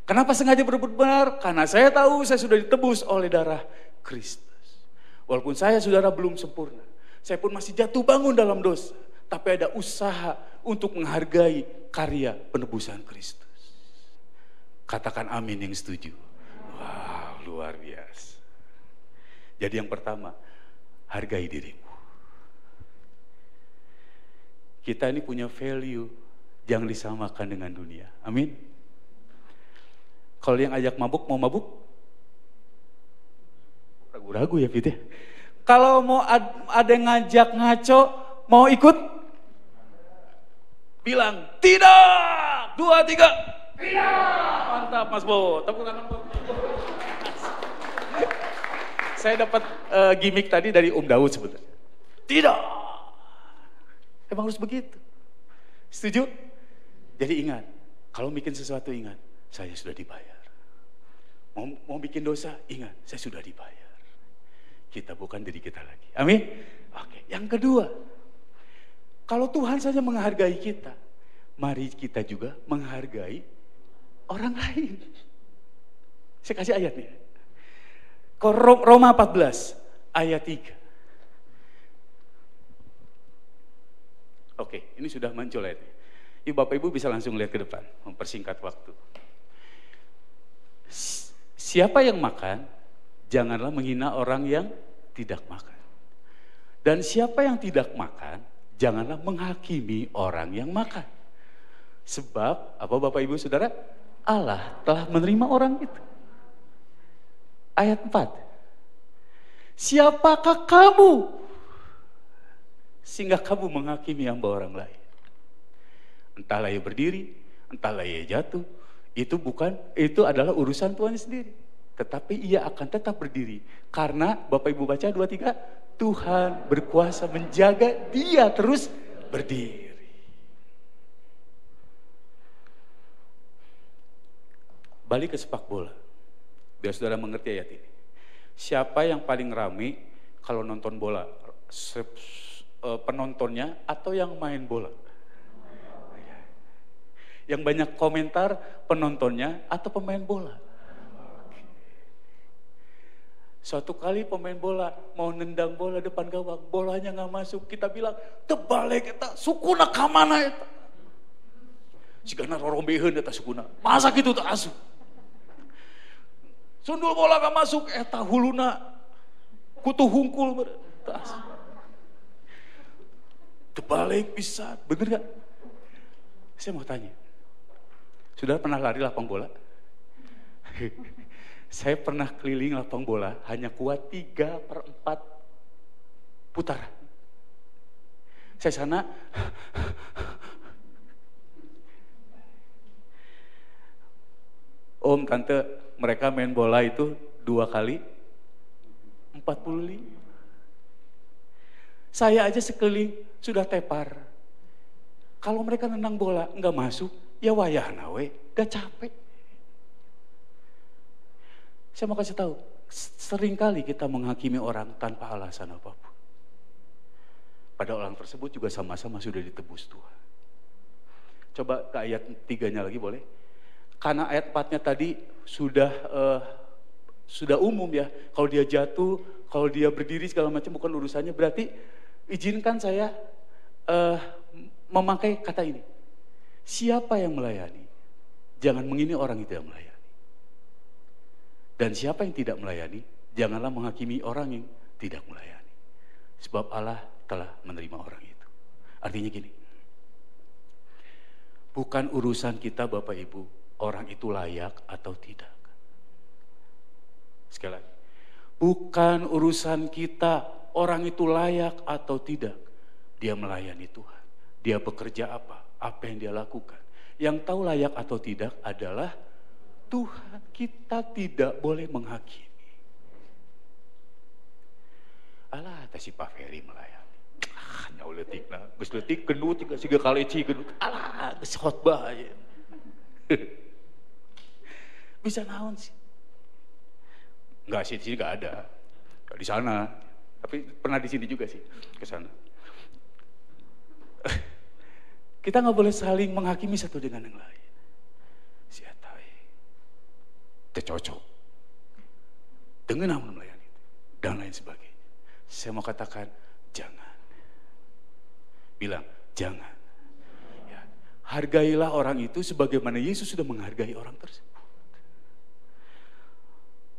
Kenapa sengaja berbuat benar? Karena saya tahu saya sudah ditebus oleh darah Kristus. Walaupun saya saudara belum sempurna. Saya pun masih jatuh bangun dalam dosa. Tapi ada usaha untuk menghargai karya penebusan Kristus. Katakan amin yang setuju. luar biasa. Jadi yang pertama, hargai dirimu. Kita ini punya value, jangan disamakan dengan dunia. Amin. Kalau yang ajak mabuk, mau mabuk? Ragu-ragu ya Fit ya. Kalau mau ada yang ngajak ngaco, mau ikut? Bilang, tidak! 2, 3, tidak! Mantap Mas Bo, tepuk tangan Bo. Saya dapat gimmick tadi dari Om Daud sebetulnya. Tidak! Emang harus begitu. Setuju? Jadi ingat, kalau bikin sesuatu ingat, saya sudah dibayar. Mau bikin dosa, ingat, saya sudah dibayar. Kita bukan diri kita lagi. Amin? Oke, yang kedua, kalau Tuhan saja menghargai kita, mari kita juga menghargai orang lain. Saya kasih ayatnya. Roma 14, ayat 3. Oke, ini sudah muncul ayatnya. Ibu Bapak Ibu bisa langsung lihat ke depan, mempersingkat waktu. Siapa yang makan, janganlah menghina orang yang tidak makan. Dan siapa yang tidak makan, janganlah menghakimi orang yang makan. Sebab, apa Bapak Ibu Saudara? Allah telah menerima orang itu. Ayat 4. Siapakah kamu sehingga kamu menghakimi hamba orang lain? Entahlah ia berdiri, entahlah ia jatuh, itu adalah urusan Tuhan sendiri. Tetapi ia akan tetap berdiri karena Bapak Ibu baca 2-3, Tuhan berkuasa menjaga dia terus berdiri. Balik ke sepak bola, biar saudara mengerti ayat ini. Siapa yang paling rame kalau nonton bola? Penontonnya atau yang main bola? Yang banyak komentar penontonnya atau pemain bola? Suatu kali pemain bola mau nendang bola depan gawang, bolanya nggak masuk, kita bilang terbalik kita sukuna kamana eta. Sigana rorombeheun eta sukuna. Masa kitu teu asup. Sundul bola nggak masuk eta huluna kutu hungkul teu asup. Terbalik bisa, bener gak? Saya mau tanya, sudah pernah lari lapang bola? Saya pernah keliling lapang bola, hanya kuat 3/4 putaran. Saya sana, Om, Tante, mereka main bola itu 2 kali 45. Saya aja sekeliling sudah tepar. Kalau mereka nendang bola nggak masuk, ya wayahna we, gak capek. Saya mau kasih tahu, seringkali kita menghakimi orang tanpa alasan apapun. Pada orang tersebut juga sama-sama sudah ditebus Tuhan. Coba ke ayat 3-nya lagi boleh? Karena ayat 4-nya tadi sudah umum ya. Kalau dia jatuh, kalau dia berdiri segala macam bukan urusannya. Berarti izinkan saya memakai kata ini. Siapa yang melayani, jangan menghina orang itu yang melayani. Dan siapa yang tidak melayani, janganlah menghakimi orang yang tidak melayani. Sebab Allah telah menerima orang itu. Artinya gini, bukan urusan kita Bapak Ibu, orang itu layak atau tidak. Sekali lagi, bukan urusan kita, orang itu layak atau tidak. Dia melayani Tuhan. Dia bekerja apa yang dia lakukan. Yang tahu layak atau tidak adalah Tuhan. Kita tidak boleh menghakimi. Alah, si Pak Ferry melayani. Nyawa letik lah. Gus letik gendut, 3 kali gendut. Alah, gus khotbah aja. Bisa naon sih? Enggak sih, di sini enggak ada. Di sana. Tapi pernah di sini juga sih, ke sana. Kita nggak boleh saling menghakimi satu dengan yang lain. Siatai, tercocok, dengan namun melayani dan lain sebagainya. Saya mau katakan jangan, bilang jangan. Ya, hargailah orang itu sebagaimana Yesus sudah menghargai orang tersebut.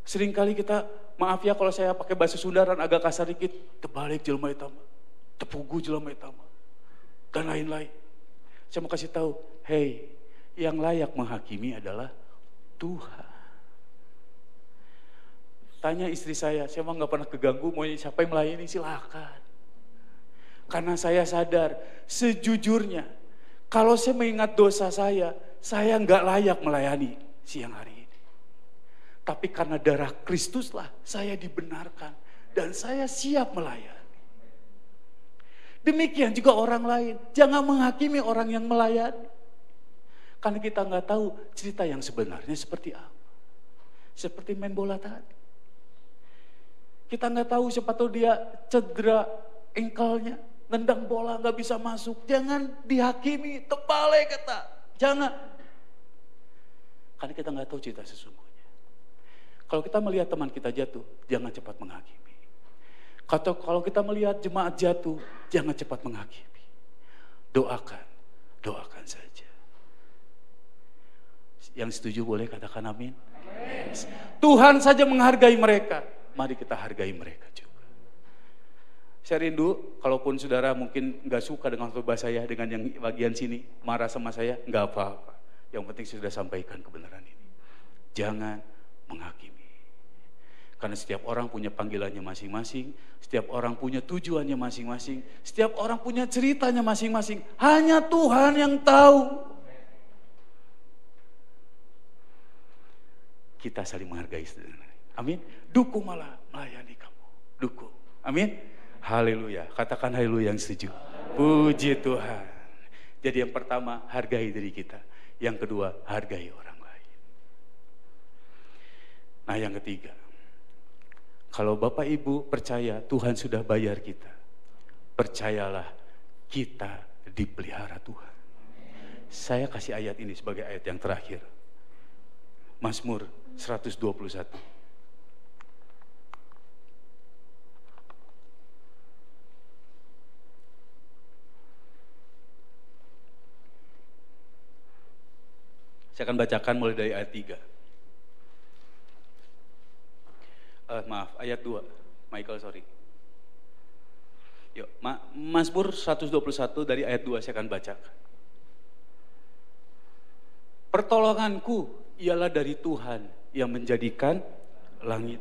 Seringkali kita, maaf ya kalau saya pakai bahasa Sundaran agak kasar dikit, terbalik jelema eta mah, tepugu jelema eta mah, dan lain-lain. Saya mau kasih tahu, hey, yang layak menghakimi adalah Tuhan. Tanya istri saya mah nggak pernah keganggu, mau siapa yang melayani silakan. Karena saya sadar, sejujurnya, kalau saya mengingat dosa saya nggak layak melayani siang hari ini. Tapi karena darah Kristuslah saya dibenarkan dan saya siap melayani. Demikian juga orang lain, jangan menghakimi orang yang melayani. Karena kita nggak tahu cerita yang sebenarnya seperti apa. Seperti main bola tadi. Kita nggak tahu siapa tahu dia cedera engkelnya, nendang bola nggak bisa masuk. Jangan dihakimi, terbalik kata. Jangan. Karena kita nggak tahu cerita sesungguhnya. Kalau kita melihat teman kita jatuh, jangan cepat menghakimi. Kalau kita melihat jemaat jatuh, jangan cepat menghakimi. Doakan saja. Yang setuju boleh katakan amin. Yes. Tuhan saja menghargai mereka. Mari kita hargai mereka juga. Saya rindu, kalaupun saudara mungkin nggak suka dengan khotbah saya, dengan yang bagian sini, marah sama saya, nggak apa-apa. Yang penting saya sudah sampaikan kebenaran ini. Jangan menghakimi. Karena setiap orang punya panggilannya masing-masing, setiap orang punya tujuannya masing-masing, setiap orang punya ceritanya masing-masing. Hanya Tuhan yang tahu. Kita saling menghargai saudara. Amin. Dukung malah melayani kamu. Dukung. Amin. Haleluya. Katakan haleluya yang setuju. Puji Tuhan. Jadi yang pertama, hargai diri kita. Yang kedua, hargai orang lain. Nah yang ketiga, kalau Bapak Ibu percaya Tuhan sudah bayar kita, percayalah kita dipelihara Tuhan. Saya kasih ayat ini sebagai ayat yang terakhir. Mazmur 121. Saya akan bacakan mulai dari ayat 3. Maaf, ayat 2. Michael, sorry. Yuk, Mazmur 121 dari ayat 2 saya akan bacakan. Pertolonganku ialah dari Tuhan yang menjadikan langit.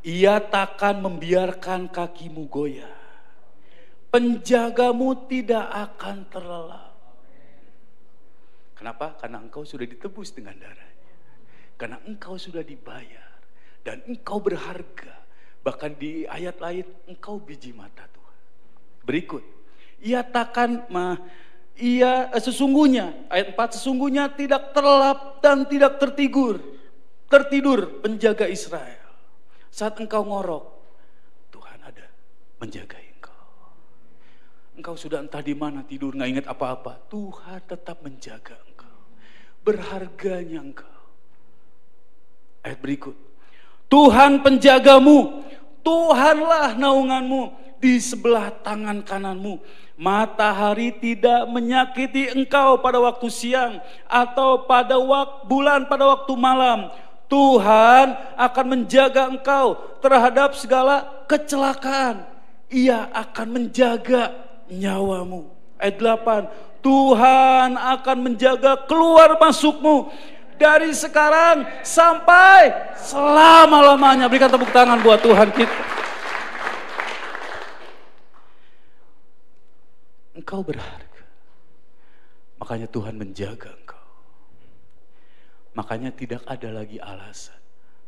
Ia takkan membiarkan kakimu goyah. Penjagamu tidak akan terlelap. Kenapa? Karena engkau sudah ditebus dengan darahnya. Karena engkau sudah dibayar. Dan engkau berharga. Bahkan di ayat lain, engkau biji mata Tuhan. Berikut. Sesungguhnya, ayat 4, sesungguhnya tidak terlelap dan tidak tertidur penjaga Israel. Saat engkau ngorok, Tuhan ada menjaga engkau. Engkau sudah entah di mana tidur, nggak ingat apa-apa. Tuhan tetap menjaga engkau. Berharganya engkau. Ayat berikut. Tuhan penjagamu, Tuhanlah naunganmu di sebelah tangan kananmu. Matahari tidak menyakiti engkau pada waktu siang atau pada bulan pada waktu malam. Tuhan akan menjaga engkau terhadap segala kecelakaan. Ia akan menjaga nyawamu. Ayat 8. Tuhan akan menjaga keluar masukmu dari sekarang sampai selama-lamanya. Berikan tepuk tangan buat Tuhan kita. Engkau berharga. Makanya Tuhan menjaga engkau. Makanya tidak ada lagi alasan.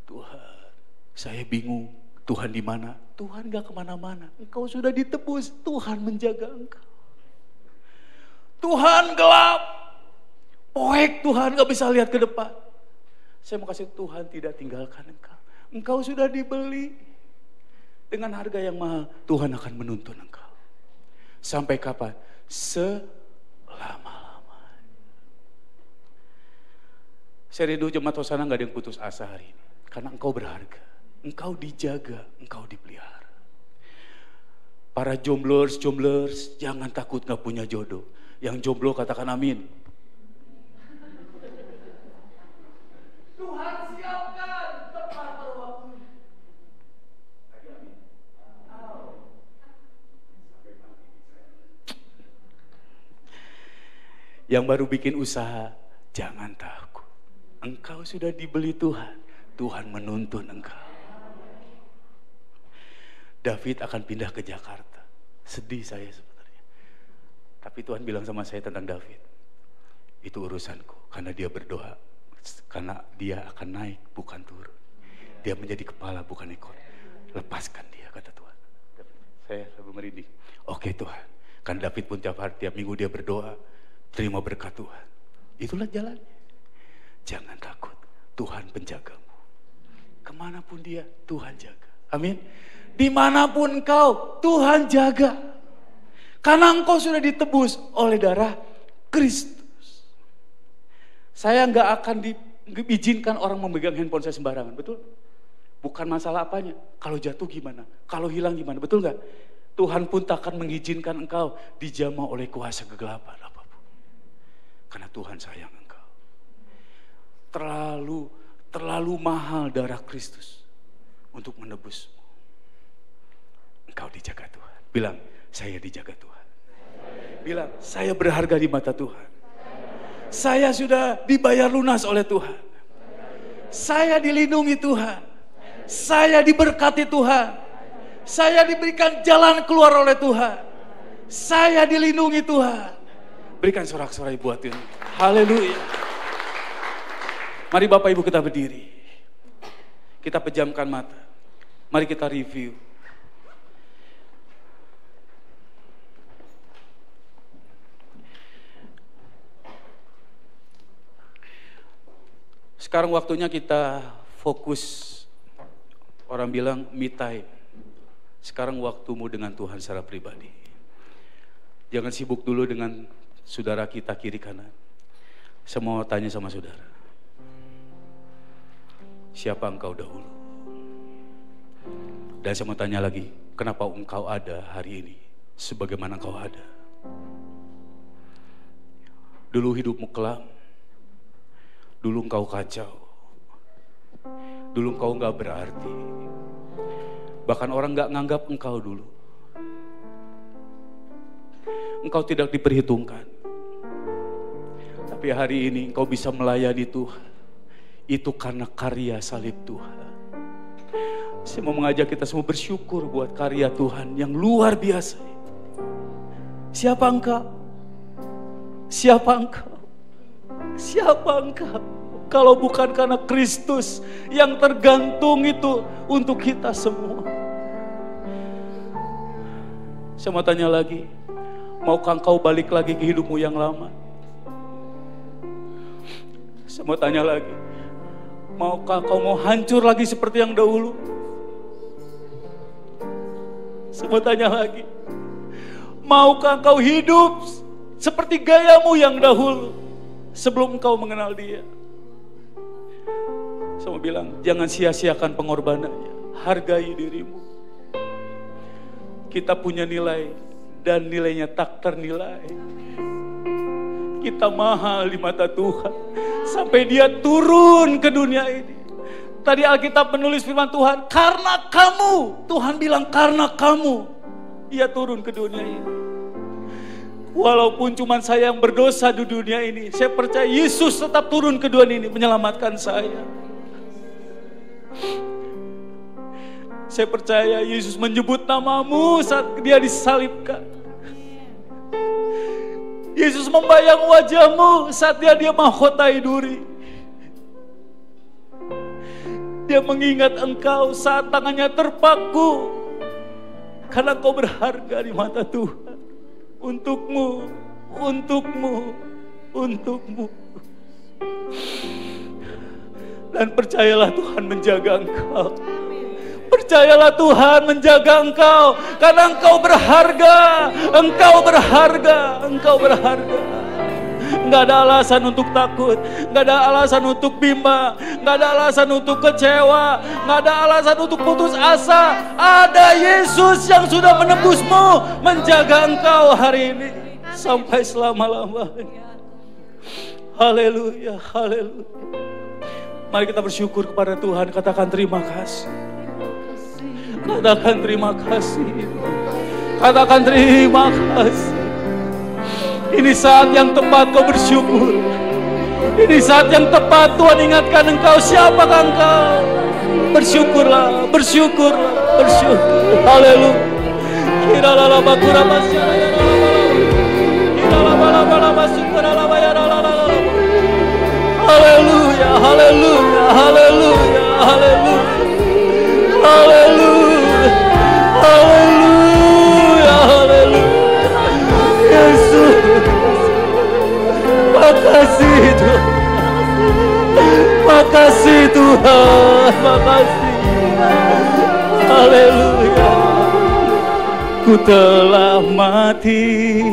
Tuhan, saya bingung. Tuhan di mana? Tuhan gak kemana-mana. Engkau sudah ditebus. Tuhan menjaga engkau. Tuhan gelap. Poek Tuhan gak bisa lihat ke depan. Saya mau kasih Tuhan tidak tinggalkan engkau. Engkau sudah dibeli. Dengan harga yang mahal. Tuhan akan menuntun engkau. Sampai kapan? Selama-lamanya. Saya rindu jemaat Hosana gak ada yang putus asa hari ini. Karena engkau berharga. Engkau dijaga, engkau dipelihara. Para jomblers, jangan takut gak punya jodoh. Yang jomblo katakan amin. Tuhan siap Yang baru bikin usaha, jangan takut. Engkau sudah dibeli Tuhan. Tuhan menuntun engkau. David akan pindah ke Jakarta. Sedih saya sebenarnya. Tapi Tuhan bilang sama saya tentang David. Itu urusanku, karena dia berdoa. Karena dia akan naik, bukan turun. Dia menjadi kepala, bukan ekor. Lepaskan dia, kata Tuhan. Saya selalu merinding. Oke Tuhan. Kan David pun tiap minggu dia berdoa. Terima berkat Tuhan. Itulah jalannya. Jangan takut. Tuhan penjagamu. Kemanapun dia, Tuhan jaga. Amin. Dimanapun engkau, Tuhan jaga. Karena engkau sudah ditebus oleh darah Kristus. Saya nggak akan diizinkan orang memegang handphone saya sembarangan, betul? Bukan masalah apanya. Kalau jatuh gimana? Kalau hilang gimana? Betul nggak? Tuhan pun tak akan mengizinkan engkau dijamah oleh kuasa kegelapan apapun. Karena Tuhan sayang engkau. Terlalu mahal darah Kristus untuk menebusmu. Engkau dijaga Tuhan. Bilang, saya dijaga Tuhan. Bilang, saya berharga di mata Tuhan. Saya sudah dibayar lunas oleh Tuhan. Saya dilindungi Tuhan. Saya diberkati Tuhan. Saya diberikan jalan keluar oleh Tuhan. Saya dilindungi Tuhan. Berikan sorak-sorai buat Tuhan. Haleluya. Mari Bapak Ibu kita berdiri. Kita pejamkan mata. Mari kita review. Sekarang waktunya kita fokus. Orang bilang me time. Sekarang waktumu dengan Tuhan secara pribadi. Jangan sibuk dulu dengan saudara kita kiri kanan. Saya mau tanya sama saudara. Siapa engkau dahulu? Dan saya mau tanya lagi, kenapa engkau ada hari ini? Sebagaimana engkau ada. Dulu hidupmu kelam. Dulu engkau kacau. Dulu engkau gak berarti. Bahkan orang gak nganggap engkau dulu. Engkau tidak diperhitungkan. Tapi hari ini engkau bisa melayani Tuhan. Itu karena karya salib Tuhan. Saya mau mengajak kita semua bersyukur buat karya Tuhan yang luar biasa. Siapa engkau? Siapa engkau? Siapa engkau? Kalau bukan karena Kristus yang tergantung itu untuk kita semua. Saya mau tanya lagi, maukah engkau balik lagi ke hidupmu yang lama? Saya mau tanya lagi, maukah kau mau hancur lagi seperti yang dahulu? Saya mau tanya lagi, maukah kau hidup seperti gayamu yang dahulu sebelum kau mengenal Dia? Saya mau bilang, jangan sia-siakan pengorbanannya. Hargai dirimu. Kita punya nilai dan nilainya tak ternilai. Kita mahal di mata Tuhan. Sampai Dia turun ke dunia ini. Tadi Alkitab menulis firman Tuhan, karena kamu, Tuhan bilang karena kamu, Ia turun ke dunia ini. Walaupun cuma saya yang berdosa di dunia ini, saya percaya Yesus tetap turun ke dunia ini menyelamatkan saya. Saya percaya Yesus menyebut namamu saat Dia disalibkan. Yesus membayang wajahmu saat dia mahkotai duri. Dia mengingat engkau saat tangannya terpaku. Karena kau berharga di mata Tuhan. Untukmu, untukmu, untukmu. Dan percayalah Tuhan menjaga engkau. Percayalah Tuhan menjaga engkau. Karena engkau berharga. Engkau berharga. Engkau berharga. Gak ada alasan untuk takut. Gak ada alasan untuk bimbang. Gak ada alasan untuk kecewa. Gak ada alasan untuk putus asa. Ada Yesus yang sudah menebusmu. Menjaga engkau hari ini. Sampai selama-lamanya. Haleluya. Haleluya. Mari kita bersyukur kepada Tuhan. Katakan terima kasih. Katakan terima kasih. Katakan terima kasih. Ini saat yang tepat kau bersyukur. Ini saat yang tepat Tuhan ingatkan engkau, siapakah engkau? Bersyukurlah, bersyukurlah, bersyukur. Haleluya. Haleluya, haleluya, haleluya, haleluya. Haleluya, haleluya, haleluya. Yesus, makasih Tuhan, makasih Tuhan, makasih. Haleluya. Ku telah mati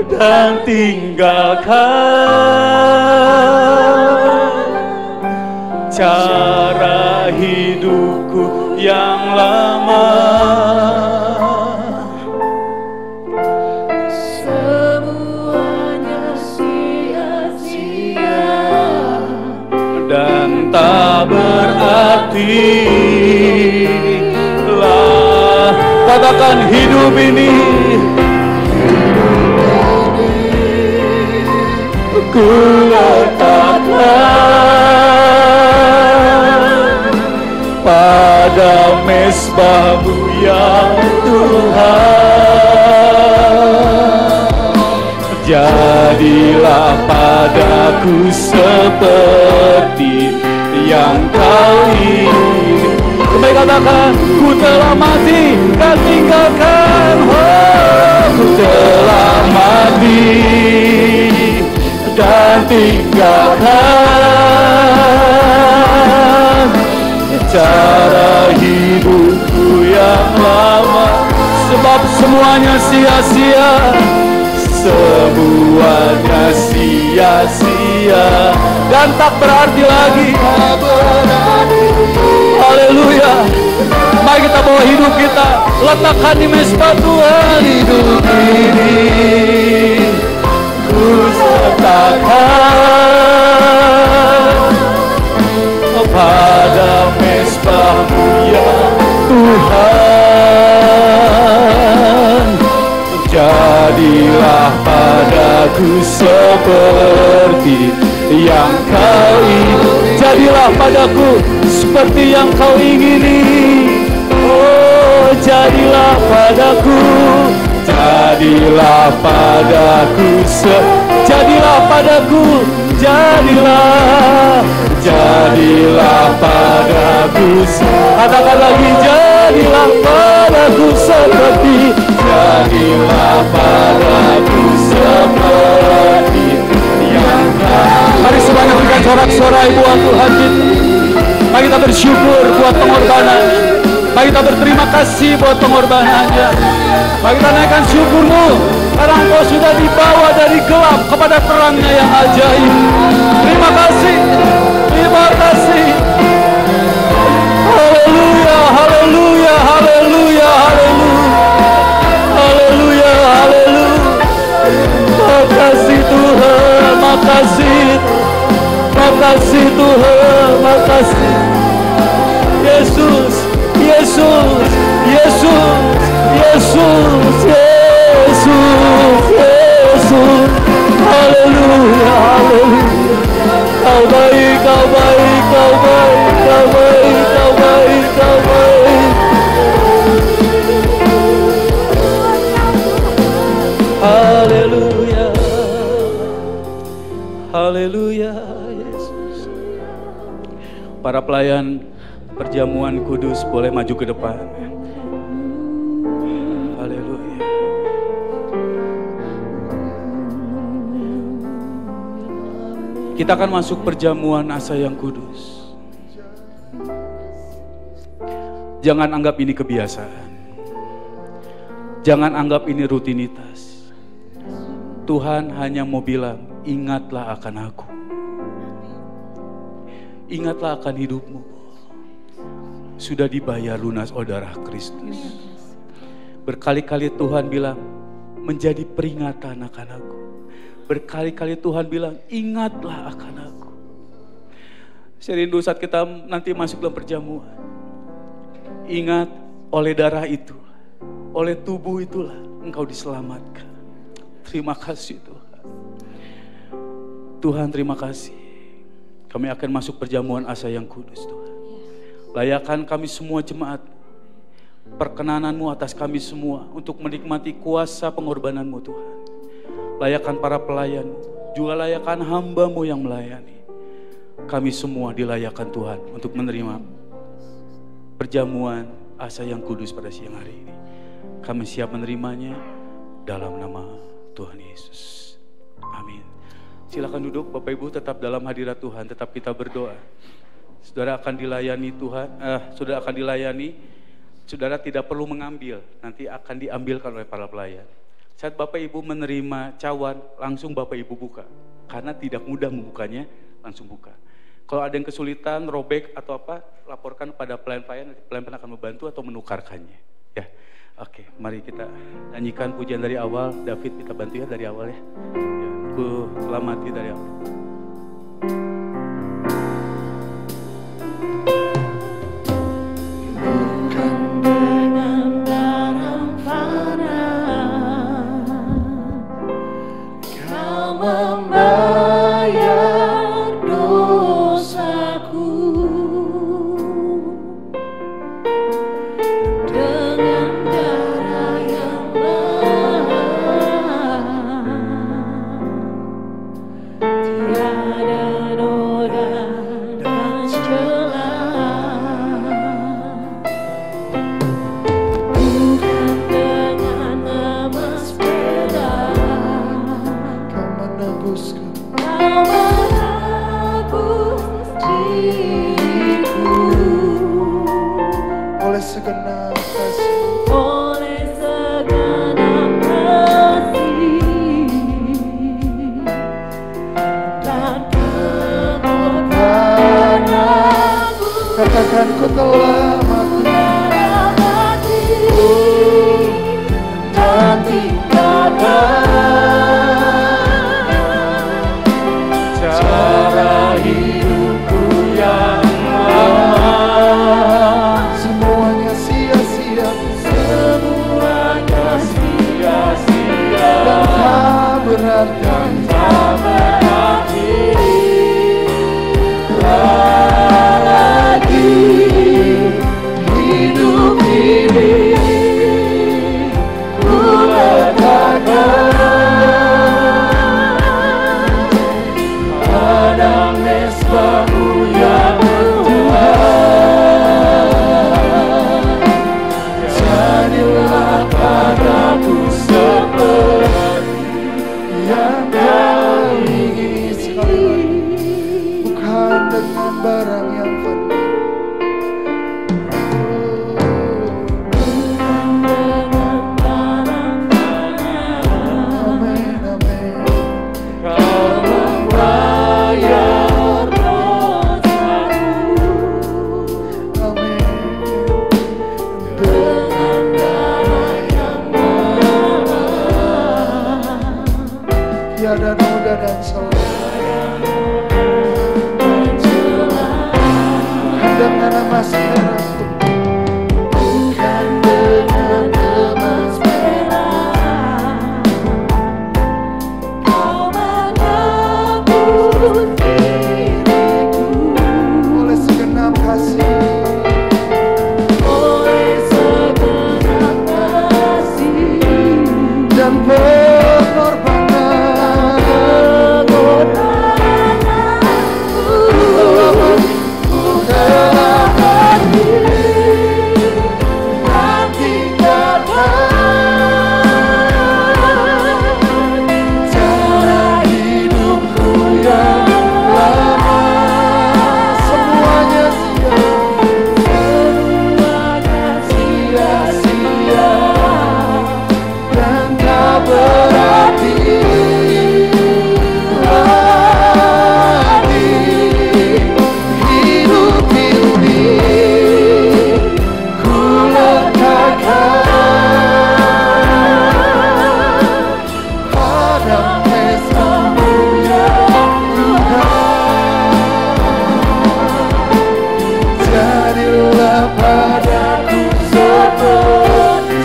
dan tinggalkan cara hidupku yang lama. Semuanya sia-sia Dan tak berarti lah. Katakan hidup ini ku letakkan pada mezbah-Mu ya Tuhan. Jadilah padaku seperti yang Kau ingin. Kembali katakan, ku telah mati dan tinggalkan. Oh, ku telah mati dan tinggalkan cara hidupku yang lama. Sebab semuanya sia-sia, semuanya sia-sia dan tak berarti lagi. Haleluya. Mari kita bawa hidup kita, letakkan di mezbah Tuhan. Hidup ini ku letakkan pada mezbah-Mu ya Tuhan. Jadilah padaku seperti yang Kau ingini. Jadilah padaku seperti yang Kau ingini. Oh, jadilah padaku, jadilah padaku, jadilah padaku, jadilah padaku. Katakan lagi, jadilah padaku seperti, jadilah padaku seperti yang Kau. Mari semuanya berikan sorak-sorai buat Tuhan kita. Mari kita bersyukur buat pengorbanan. Mari kita berterima kasih buat pengorbanannya. Mari kita naikkan syukur-Mu karena Engkau sudah dibawa dari gelap kepada terangnya yang ajaib. Terima kasih, terima kasih. Haleluya, haleluya, haleluya, haleluya, haleluya, haleluya. Makasih Tuhan, makasih, makasih Tuhan, makasih. Yesus, Yesus, Yesus, Yesus, Yesus, Yesus. Haleluya, haleluya. Kau baik, Kau baik, Kau baik, Kau baik, Kau baik, Kau baik. Haleluya, haleluya, Yesus. Para pelayan perjamuan kudus boleh maju ke depan. Haleluya. Kita akan masuk perjamuan asa yang kudus. Jangan anggap ini kebiasaan. Jangan anggap ini rutinitas. Tuhan hanya mau bilang, ingatlah akan aku. Ingatlah akan hidupmu. Sudah dibayar lunas oleh darah Kristus. Berkali-kali Tuhan bilang, menjadi peringatan akan aku. Berkali-kali Tuhan bilang, ingatlah akan aku. Saya rindu saat kita nanti masuk dalam perjamuan. Ingat, oleh darah itu, oleh tubuh itulah engkau diselamatkan. Terima kasih Tuhan. Tuhan terima kasih. Kami akan masuk perjamuan asa yang kudus Tuhan. Layakan kami semua jemaat. Perkenananmu atas kami semua untuk menikmati kuasa pengorbananmu Tuhan. Layakan para pelayan, juga layakan hamba-Mu yang melayani. Kami semua dilayakan Tuhan untuk menerima perjamuan asa yang kudus pada siang hari ini. Kami siap menerimanya dalam nama Tuhan Yesus. Amin. Silakan duduk Bapak Ibu, tetap dalam hadirat Tuhan, tetap kita berdoa. Saudara akan dilayani Tuhan, saudara akan dilayani. Saudara tidak perlu mengambil, nanti akan diambilkan oleh para pelayan. Saat Bapak Ibu menerima cawan, langsung Bapak Ibu buka. Karena tidak mudah membukanya, langsung buka. Kalau ada yang kesulitan, robek atau apa, laporkan pada pelayan-pelayan, pelayan akan membantu atau menukarkannya. Ya, oke, mari kita nyanyikan pujian dari awal. David, kita bantu ya dari awal ya. Ku selamati dari awal. Membayar dosaku dengan darah yang mahal, tiada noda dan celah, bukan dengan emas perak kau menebusku. Kau menebus diriku oleh segenap kasih, oleh segenap kasih dan pengorbananmu. katakan ku telah mati dan tinggalkan cara hidupku yang lama. semuanya sia-sia, Semuanya sia-sia dan tak berarti. Lagi hidup ini ku letakkan pada mesbah-Mu ya Tuhan. Jadilah padaku seperti Yang kau ingini sekali lagi, bukan dengan barang yang fana. Amin, amin. Kau membayar dosaku Amin. dengan darah yang mahal, Tiada noda dan celah, dengan emas perak pun, bukan dengan emas perak kau menebus diriku oleh segenap kasih, oleh segenap kasih dan pengorbanan.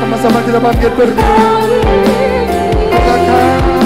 Sama-sama kita bangkit berdiri. Katakan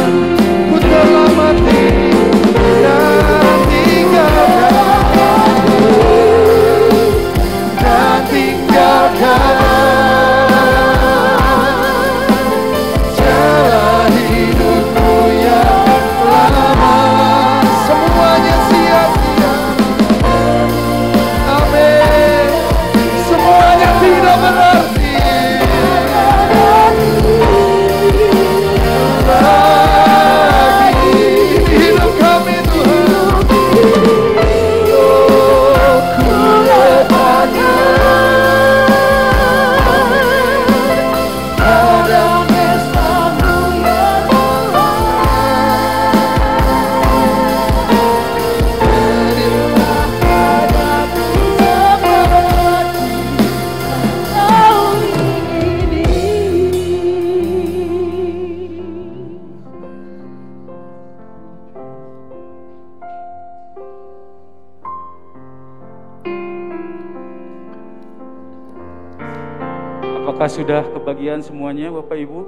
Apakah sudah kebagian semuanya Bapak Ibu?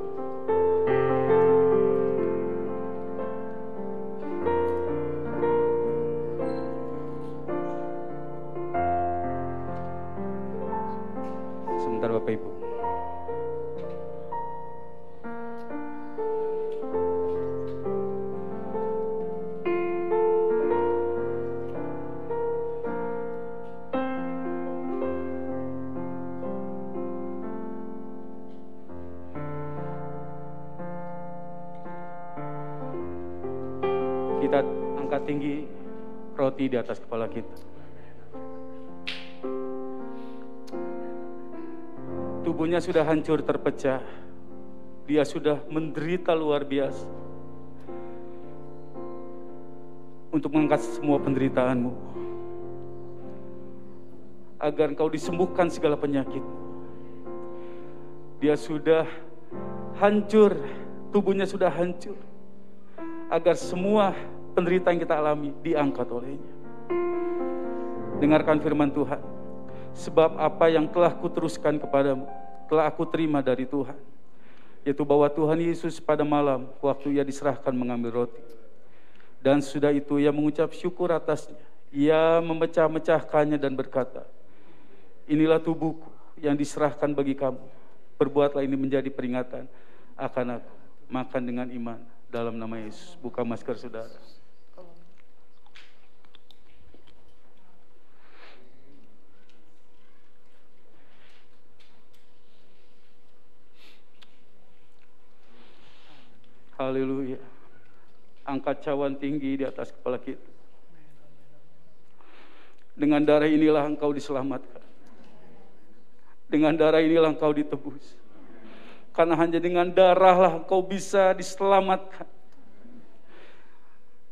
Sebentar Bapak Ibu. Kita angkat tinggi roti di atas kepala kita. Tubuhnya sudah hancur terpecah. Dia sudah menderita luar biasa untuk mengangkat semua penderitaanmu, agar engkau disembuhkan segala penyakit. Dia sudah hancur, tubuhnya sudah hancur, agar semua penderitaan yang kita alami diangkat olehnya. Dengarkan firman Tuhan. Sebab apa yang telah kuteruskan kepadamu, telah aku terima dari Tuhan, yaitu bahwa Tuhan Yesus pada malam waktu ia diserahkan mengambil roti, dan sudah itu ia mengucap syukur atasnya, ia memecah-mecahkannya dan berkata, inilah tubuhku yang diserahkan bagi kamu, perbuatlah ini menjadi peringatan akan aku. Makan dengan iman dalam nama Yesus. Buka masker saudara. Haleluya. Angkat cawan tinggi di atas kepala kita. Dengan darah inilah engkau diselamatkan. Dengan darah inilah engkau ditebus. Karena hanya dengan darahlah engkau bisa diselamatkan.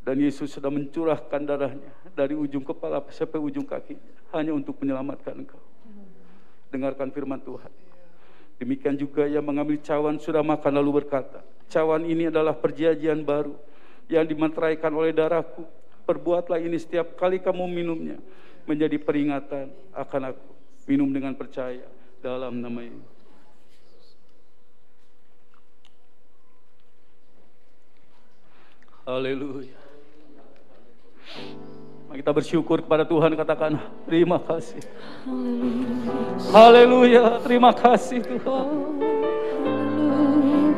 Dan Yesus sudah mencurahkan darahnya dari ujung kepala sampai ujung kaki, hanya untuk menyelamatkan engkau. Dengarkan firman Tuhan. Demikian juga ia mengambil cawan sudah makan lalu berkata, cawan ini adalah perjanjian baru yang dimeteraikan oleh darahku. Perbuatlah ini setiap kali kamu minumnya, menjadi peringatan akan aku. Minum dengan percaya dalam nama Yesus. Haleluya. Mari kita bersyukur kepada Tuhan, katakan terima kasih. Haleluya, terima kasih Tuhan.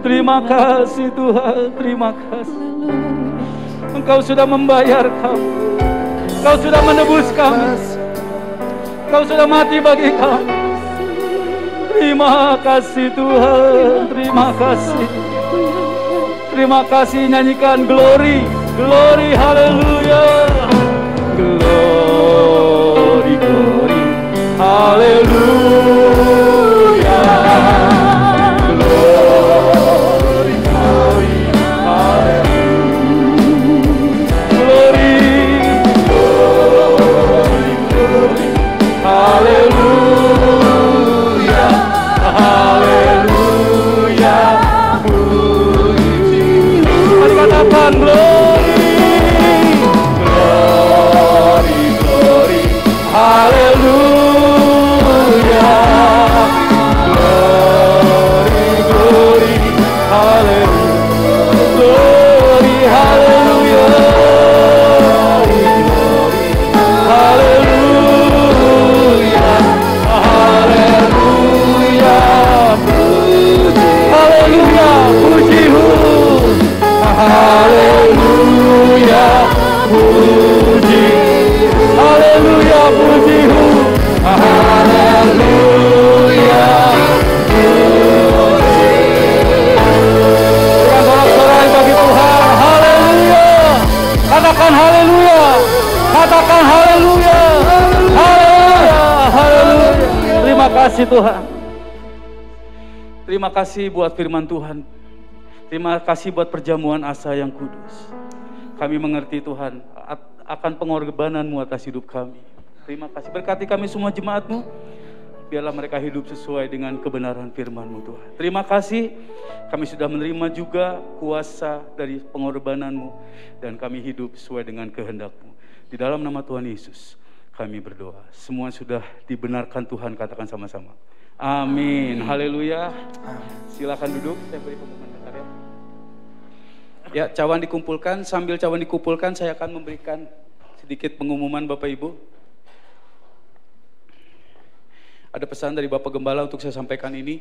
Terima kasih Tuhan, terima kasih. Engkau sudah membayar kami. Engkau sudah menebus kami. Engkau sudah mati bagi kami. Terima kasih Tuhan, terima kasih. Terima kasih, nyanyikan glory, glory, haleluya. Glory, glory, haleluya. Glory, glory, haleluya. Glory, glory, glory, haleluya. Haleluya. Mari katakan glory, glory, glory, haleluya. Glory, glory, haleluya. Glory, haleluya. Haleluya. Haleluya. Haleluya. Puji-Mu. Haleluya, puji, haleluya, puji-Mu, haleluya, puji. Dengan sorak-sorai bagi Tuhan, haleluya. Katakan haleluya, katakan haleluya, haleluya, haleluya. Terima kasih Tuhan. Terima kasih buat firman Tuhan. Terima kasih buat perjamuan asa yang kudus. Kami mengerti Tuhan akan pengorbanan-Mu atas hidup kami. Terima kasih. Berkati kami semua jemaat-Mu. Biarlah mereka hidup sesuai dengan kebenaran firman-Mu Tuhan. Terima kasih. Kami sudah menerima juga kuasa dari pengorbanan-Mu. Dan kami hidup sesuai dengan kehendak-Mu. Di dalam nama Tuhan Yesus kami berdoa. Semua sudah dibenarkan Tuhan, katakan sama-sama. Amin. Haleluya. Silakan duduk, saya beri pengumuman bentar ya. Ya, cawan dikumpulkan. Sambil cawan dikumpulkan, saya akan memberikan sedikit pengumuman Bapak Ibu. Ada pesan dari Bapak Gembala untuk saya sampaikan ini.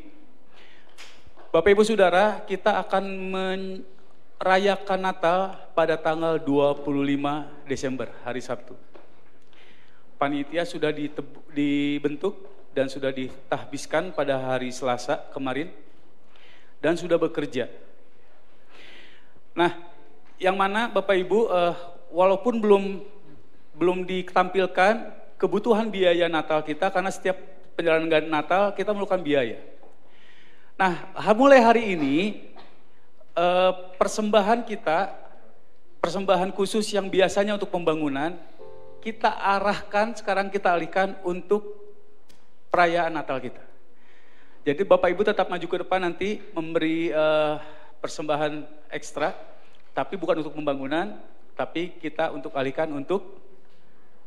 Bapak Ibu Saudara, kita akan merayakan Natal pada tanggal 25 Desember, hari Sabtu. Panitia sudah dibentuk dan sudah ditahbiskan pada hari Selasa kemarin dan sudah bekerja. Nah, yang mana Bapak Ibu, walaupun belum ditampilkan kebutuhan biaya Natal kita, karena setiap penyelenggaraan Natal kita memerlukan biaya. Nah, mulai hari ini persembahan khusus yang biasanya untuk pembangunan, kita arahkan, sekarang kita alihkan untuk perayaan Natal kita. Jadi Bapak Ibu tetap maju ke depan nanti memberi persembahan ekstra, tapi bukan untuk pembangunan, tapi kita untuk alihkan untuk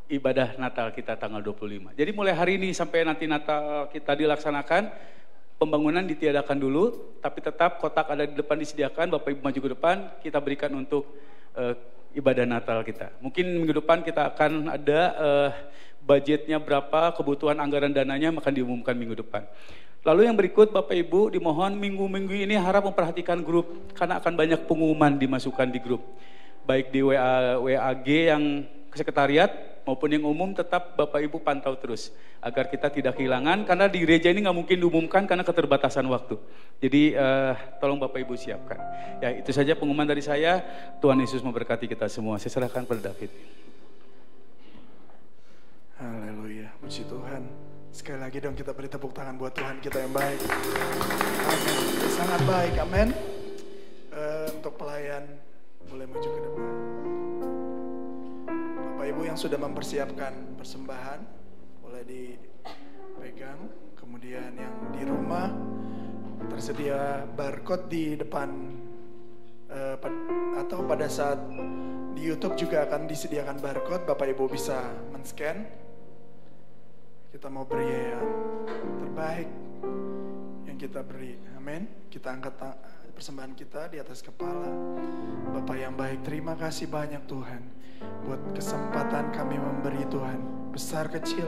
ibadah Natal kita tanggal 25. Jadi mulai hari ini sampai nanti Natal kita dilaksanakan, pembangunan ditiadakan dulu, tapi tetap kotak ada di depan disediakan, Bapak Ibu maju ke depan, kita berikan untuk ibadah Natal kita. Mungkin minggu depan kita akan ada budgetnya berapa, kebutuhan anggaran dananya akan diumumkan minggu depan. Lalu yang berikut Bapak Ibu dimohon minggu-minggu ini harap memperhatikan grup, karena akan banyak pengumuman dimasukkan di grup. Baik di WAG yang sekretariat maupun yang umum, tetap Bapak Ibu pantau terus agar kita tidak kehilangan, karena di gereja ini nggak mungkin diumumkan karena keterbatasan waktu. Jadi tolong Bapak Ibu siapkan. Ya, itu saja pengumuman dari saya. Tuhan Yesus memberkati kita semua. Saya serahkan pada David. Haleluya, puji Tuhan. Sekali lagi dong kita beri tepuk tangan buat Tuhan kita yang baik. Amin. Sangat baik, amin. Untuk pelayan boleh maju ke depan. Bapak Ibu yang sudah mempersiapkan persembahan boleh dipegang. Kemudian yang di rumah tersedia barcode di depan atau pada saat di YouTube juga akan disediakan barcode. Bapak Ibu bisa men-scan. Kita mau beri yang terbaik yang kita beri, amin. Kita angkat persembahan kita di atas kepala. Bapak yang baik, terima kasih banyak Tuhan buat kesempatan kami memberi Tuhan. Besar kecil,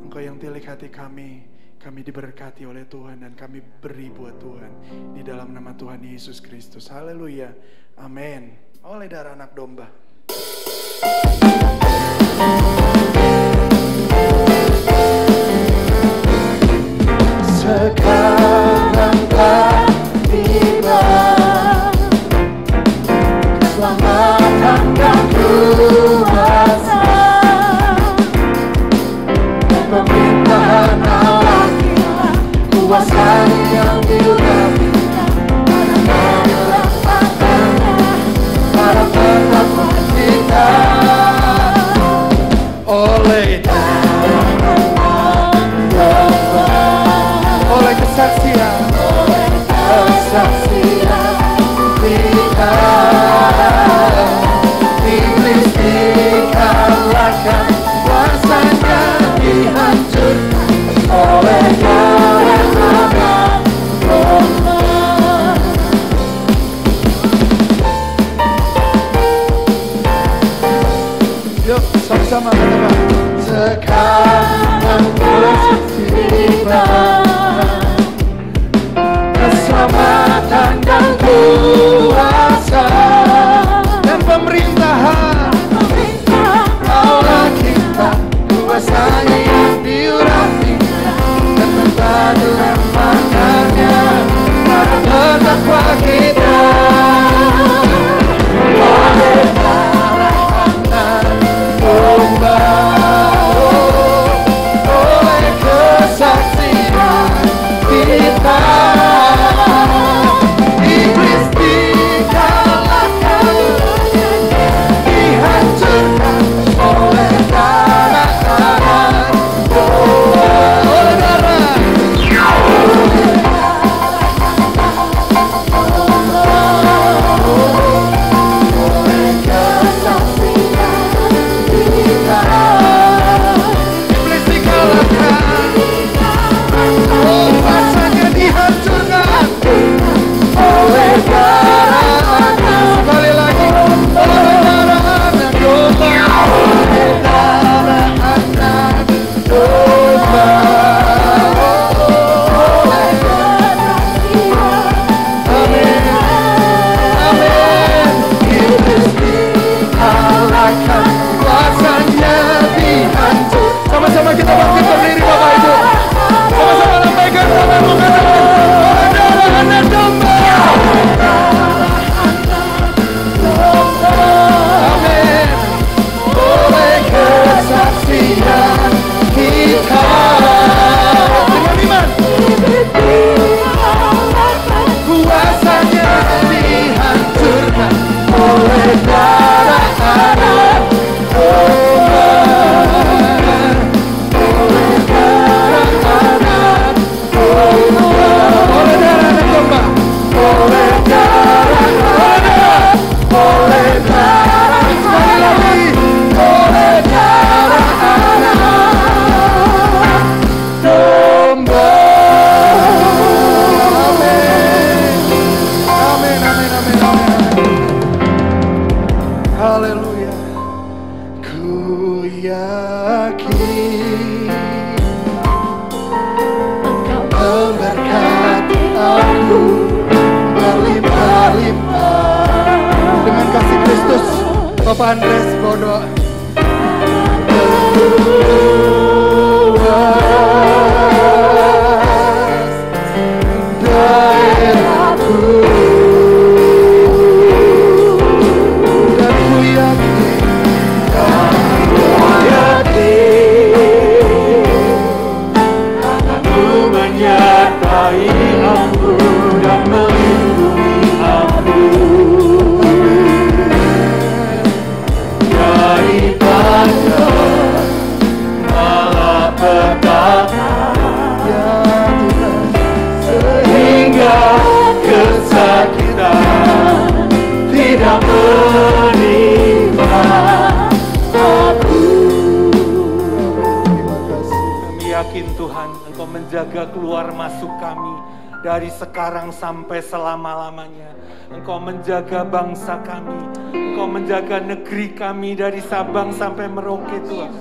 Engkau yang tilik hati kami diberkati oleh Tuhan dan kami beri buat Tuhan di dalam nama Tuhan Yesus Kristus. Haleluya, amin. Oleh darah anak domba. Sekarang telah tiba keselamatan dan kuasa dan pemerintahan Allah kita, kuasa yang diurapi para terdakwa kita oleh kesaksian kita, iblis dikalahkan, kuasanya dihancurkan oleh darah anak domba. Yuk sama-sama katakan, sekarang telah tiba keselamatan dan kuasa dan pemerintahan Allah kita, kuasanya yang diurapi dan membadu mangannya para terdakwa kita oleh darah anak domba. anak domba. Oleh darah anak domba. Oleh darah anak domba. Oleh darah anak. Oleh darah sekali lagi. Oleh darah anak domba. Amin. Amin, amin, amin, amin, amin. Haleluya. Ku yakin Engkau memberkati aku berlimpah-limpah. Dengan kasih Kristus, Bapak Andres berdoa. Luas daerahku dan ku yakin akan ku menyertai aku dan melindungi aku daripada malapetaka, ya Tuhan, sehingga kesakitan tidak menimpa aku. Terima kasih. Kami yakin Tuhan, Engkau menjaga keluar masuk kami dari sekarang sampai selama-lamanya. Engkau menjaga bangsa kami, Engkau menjaga negeri kami dari Sabang sampai Merauke Tuhan.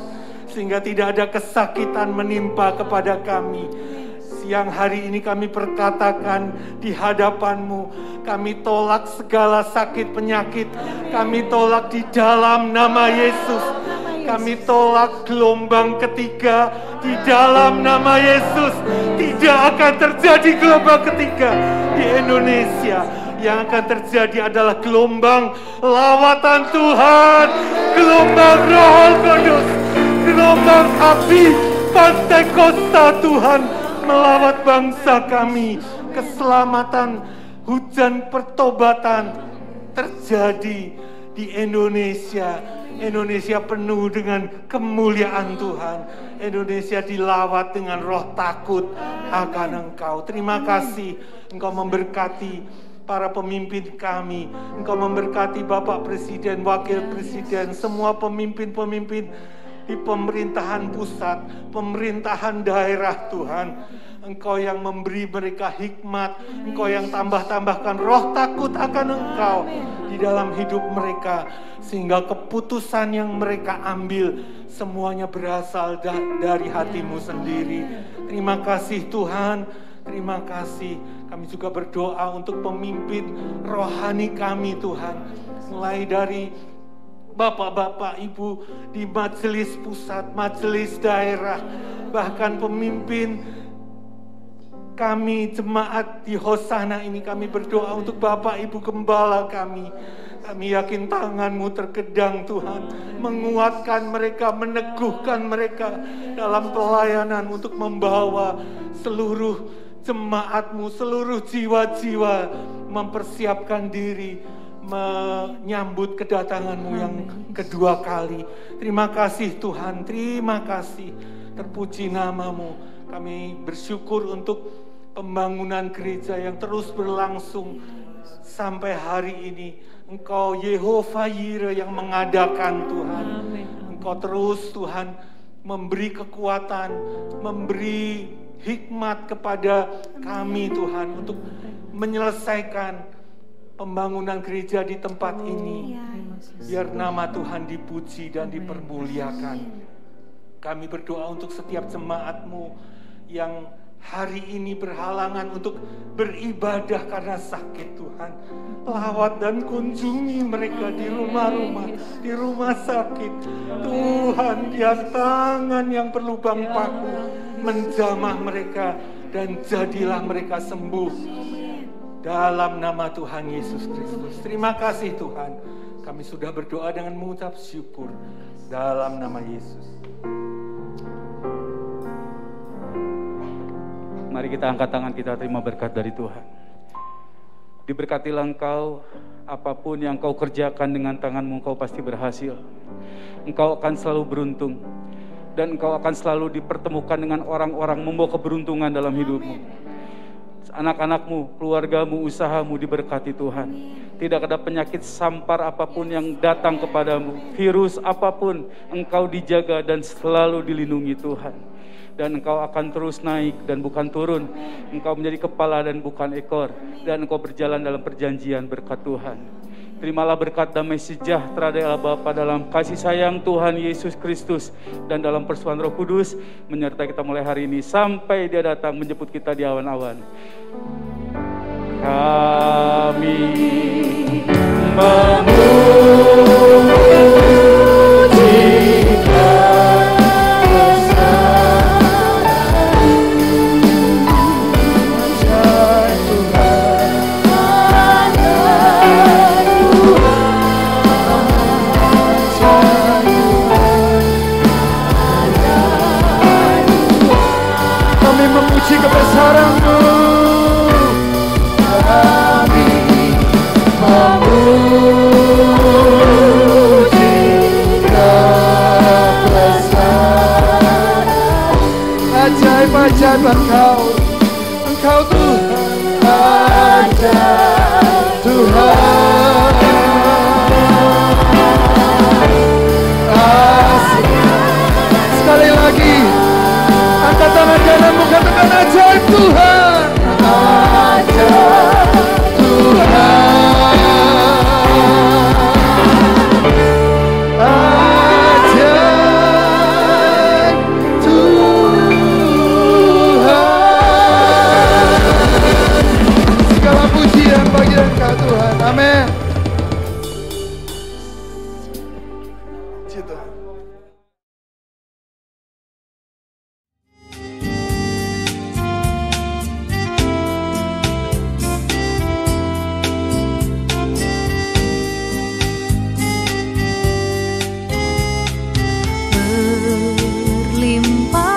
Sehingga tidak ada kesakitan menimpa kepada kami. Siang hari ini kami perkatakan di hadapan-Mu, kami tolak segala sakit penyakit, kami tolak di dalam nama Yesus. Kami tolak gelombang ketiga di dalam nama Yesus. Tidak akan terjadi gelombang ketiga di Indonesia. Yang akan terjadi adalah gelombang lawatan Tuhan, gelombang Roh Kudus, gelombang api Pentakosta Tuhan melawat bangsa kami. Keselamatan, hujan pertobatan terjadi di Indonesia. Indonesia penuh dengan kemuliaan Tuhan. Indonesia dilawat dengan roh takut akan Engkau. Terima kasih Engkau memberkati para pemimpin kami. Engkau memberkati Bapak Presiden, Wakil Presiden, semua pemimpin-pemimpin di pemerintahan pusat, pemerintahan daerah Tuhan. Engkau yang memberi mereka hikmat, Engkau yang tambahkan roh takut akan Engkau di dalam hidup mereka, sehingga keputusan yang mereka ambil semuanya berasal dari hati-Mu sendiri. Terima kasih Tuhan, terima kasih. Kami juga berdoa untuk pemimpin rohani kami Tuhan, mulai dari Bapak-bapak, Ibu di majelis pusat, majelis daerah, bahkan pemimpin kami jemaat di Hosana ini. Kami berdoa untuk Bapak Ibu Gembala kami. Kami yakin tangan-Mu terkedang Tuhan, menguatkan mereka, meneguhkan mereka dalam pelayanan untuk membawa seluruh jemaat-Mu, seluruh jiwa-jiwa mempersiapkan diri menyambut kedatangan-Mu yang kedua kali. Terima kasih Tuhan, terima kasih. Terpuji nama-Mu. Kami bersyukur untuk pembangunan gereja yang terus berlangsung sampai hari ini. Engkau Yehova Yire yang mengadakan Tuhan. Engkau terus Tuhan memberi kekuatan, memberi hikmat kepada kami Tuhan untuk menyelesaikan pembangunan gereja di tempat ini. Biar nama Tuhan dipuji dan dipermuliakan. Kami berdoa untuk setiap jemaat-Mu yang hari ini berhalangan untuk beribadah karena sakit Tuhan. Lawat dan kunjungi mereka di rumah-rumah, di rumah sakit. Tuhan, biar tangan yang berlubang paku menjamah mereka dan jadilah mereka sembuh. Dalam nama Tuhan Yesus Kristus. Terima kasih Tuhan. Kami sudah berdoa dengan mengucap syukur. Dalam nama Yesus. Mari kita angkat tangan, kita terima berkat dari Tuhan. Diberkatilah engkau, apapun yang kau kerjakan dengan tanganmu, engkau pasti berhasil. Engkau akan selalu beruntung. Dan engkau akan selalu dipertemukan dengan orang-orang membawa keberuntungan dalam hidupmu. Anak-anakmu, keluargamu, usahamu diberkati Tuhan. Tidak ada penyakit sampar apapun yang datang kepadamu. Virus apapun, engkau dijaga dan selalu dilindungi Tuhan. Dan engkau akan terus naik dan bukan turun. Engkau menjadi kepala dan bukan ekor. Dan engkau berjalan dalam perjanjian berkat Tuhan. Terimalah berkat damai sejahtera dari Allah Bapa dalam kasih sayang Tuhan Yesus Kristus dan dalam persuan Roh Kudus menyertai kita mulai hari ini sampai Dia datang menjemput kita di awan-awan. Kami memuji kebesaran-Mu. Kami memuji kebesaran. Ajaib-ajaib Engkau Tuhan, ajaib Tuhan. Asik. Sekali lagi, angkat tangan kananmu, katakan ajaib Tuhan. Ajaib Tuhan. Ajaib Tuhan. Segala pujian bagi Engkau Tuhan. Amin. Tuhan.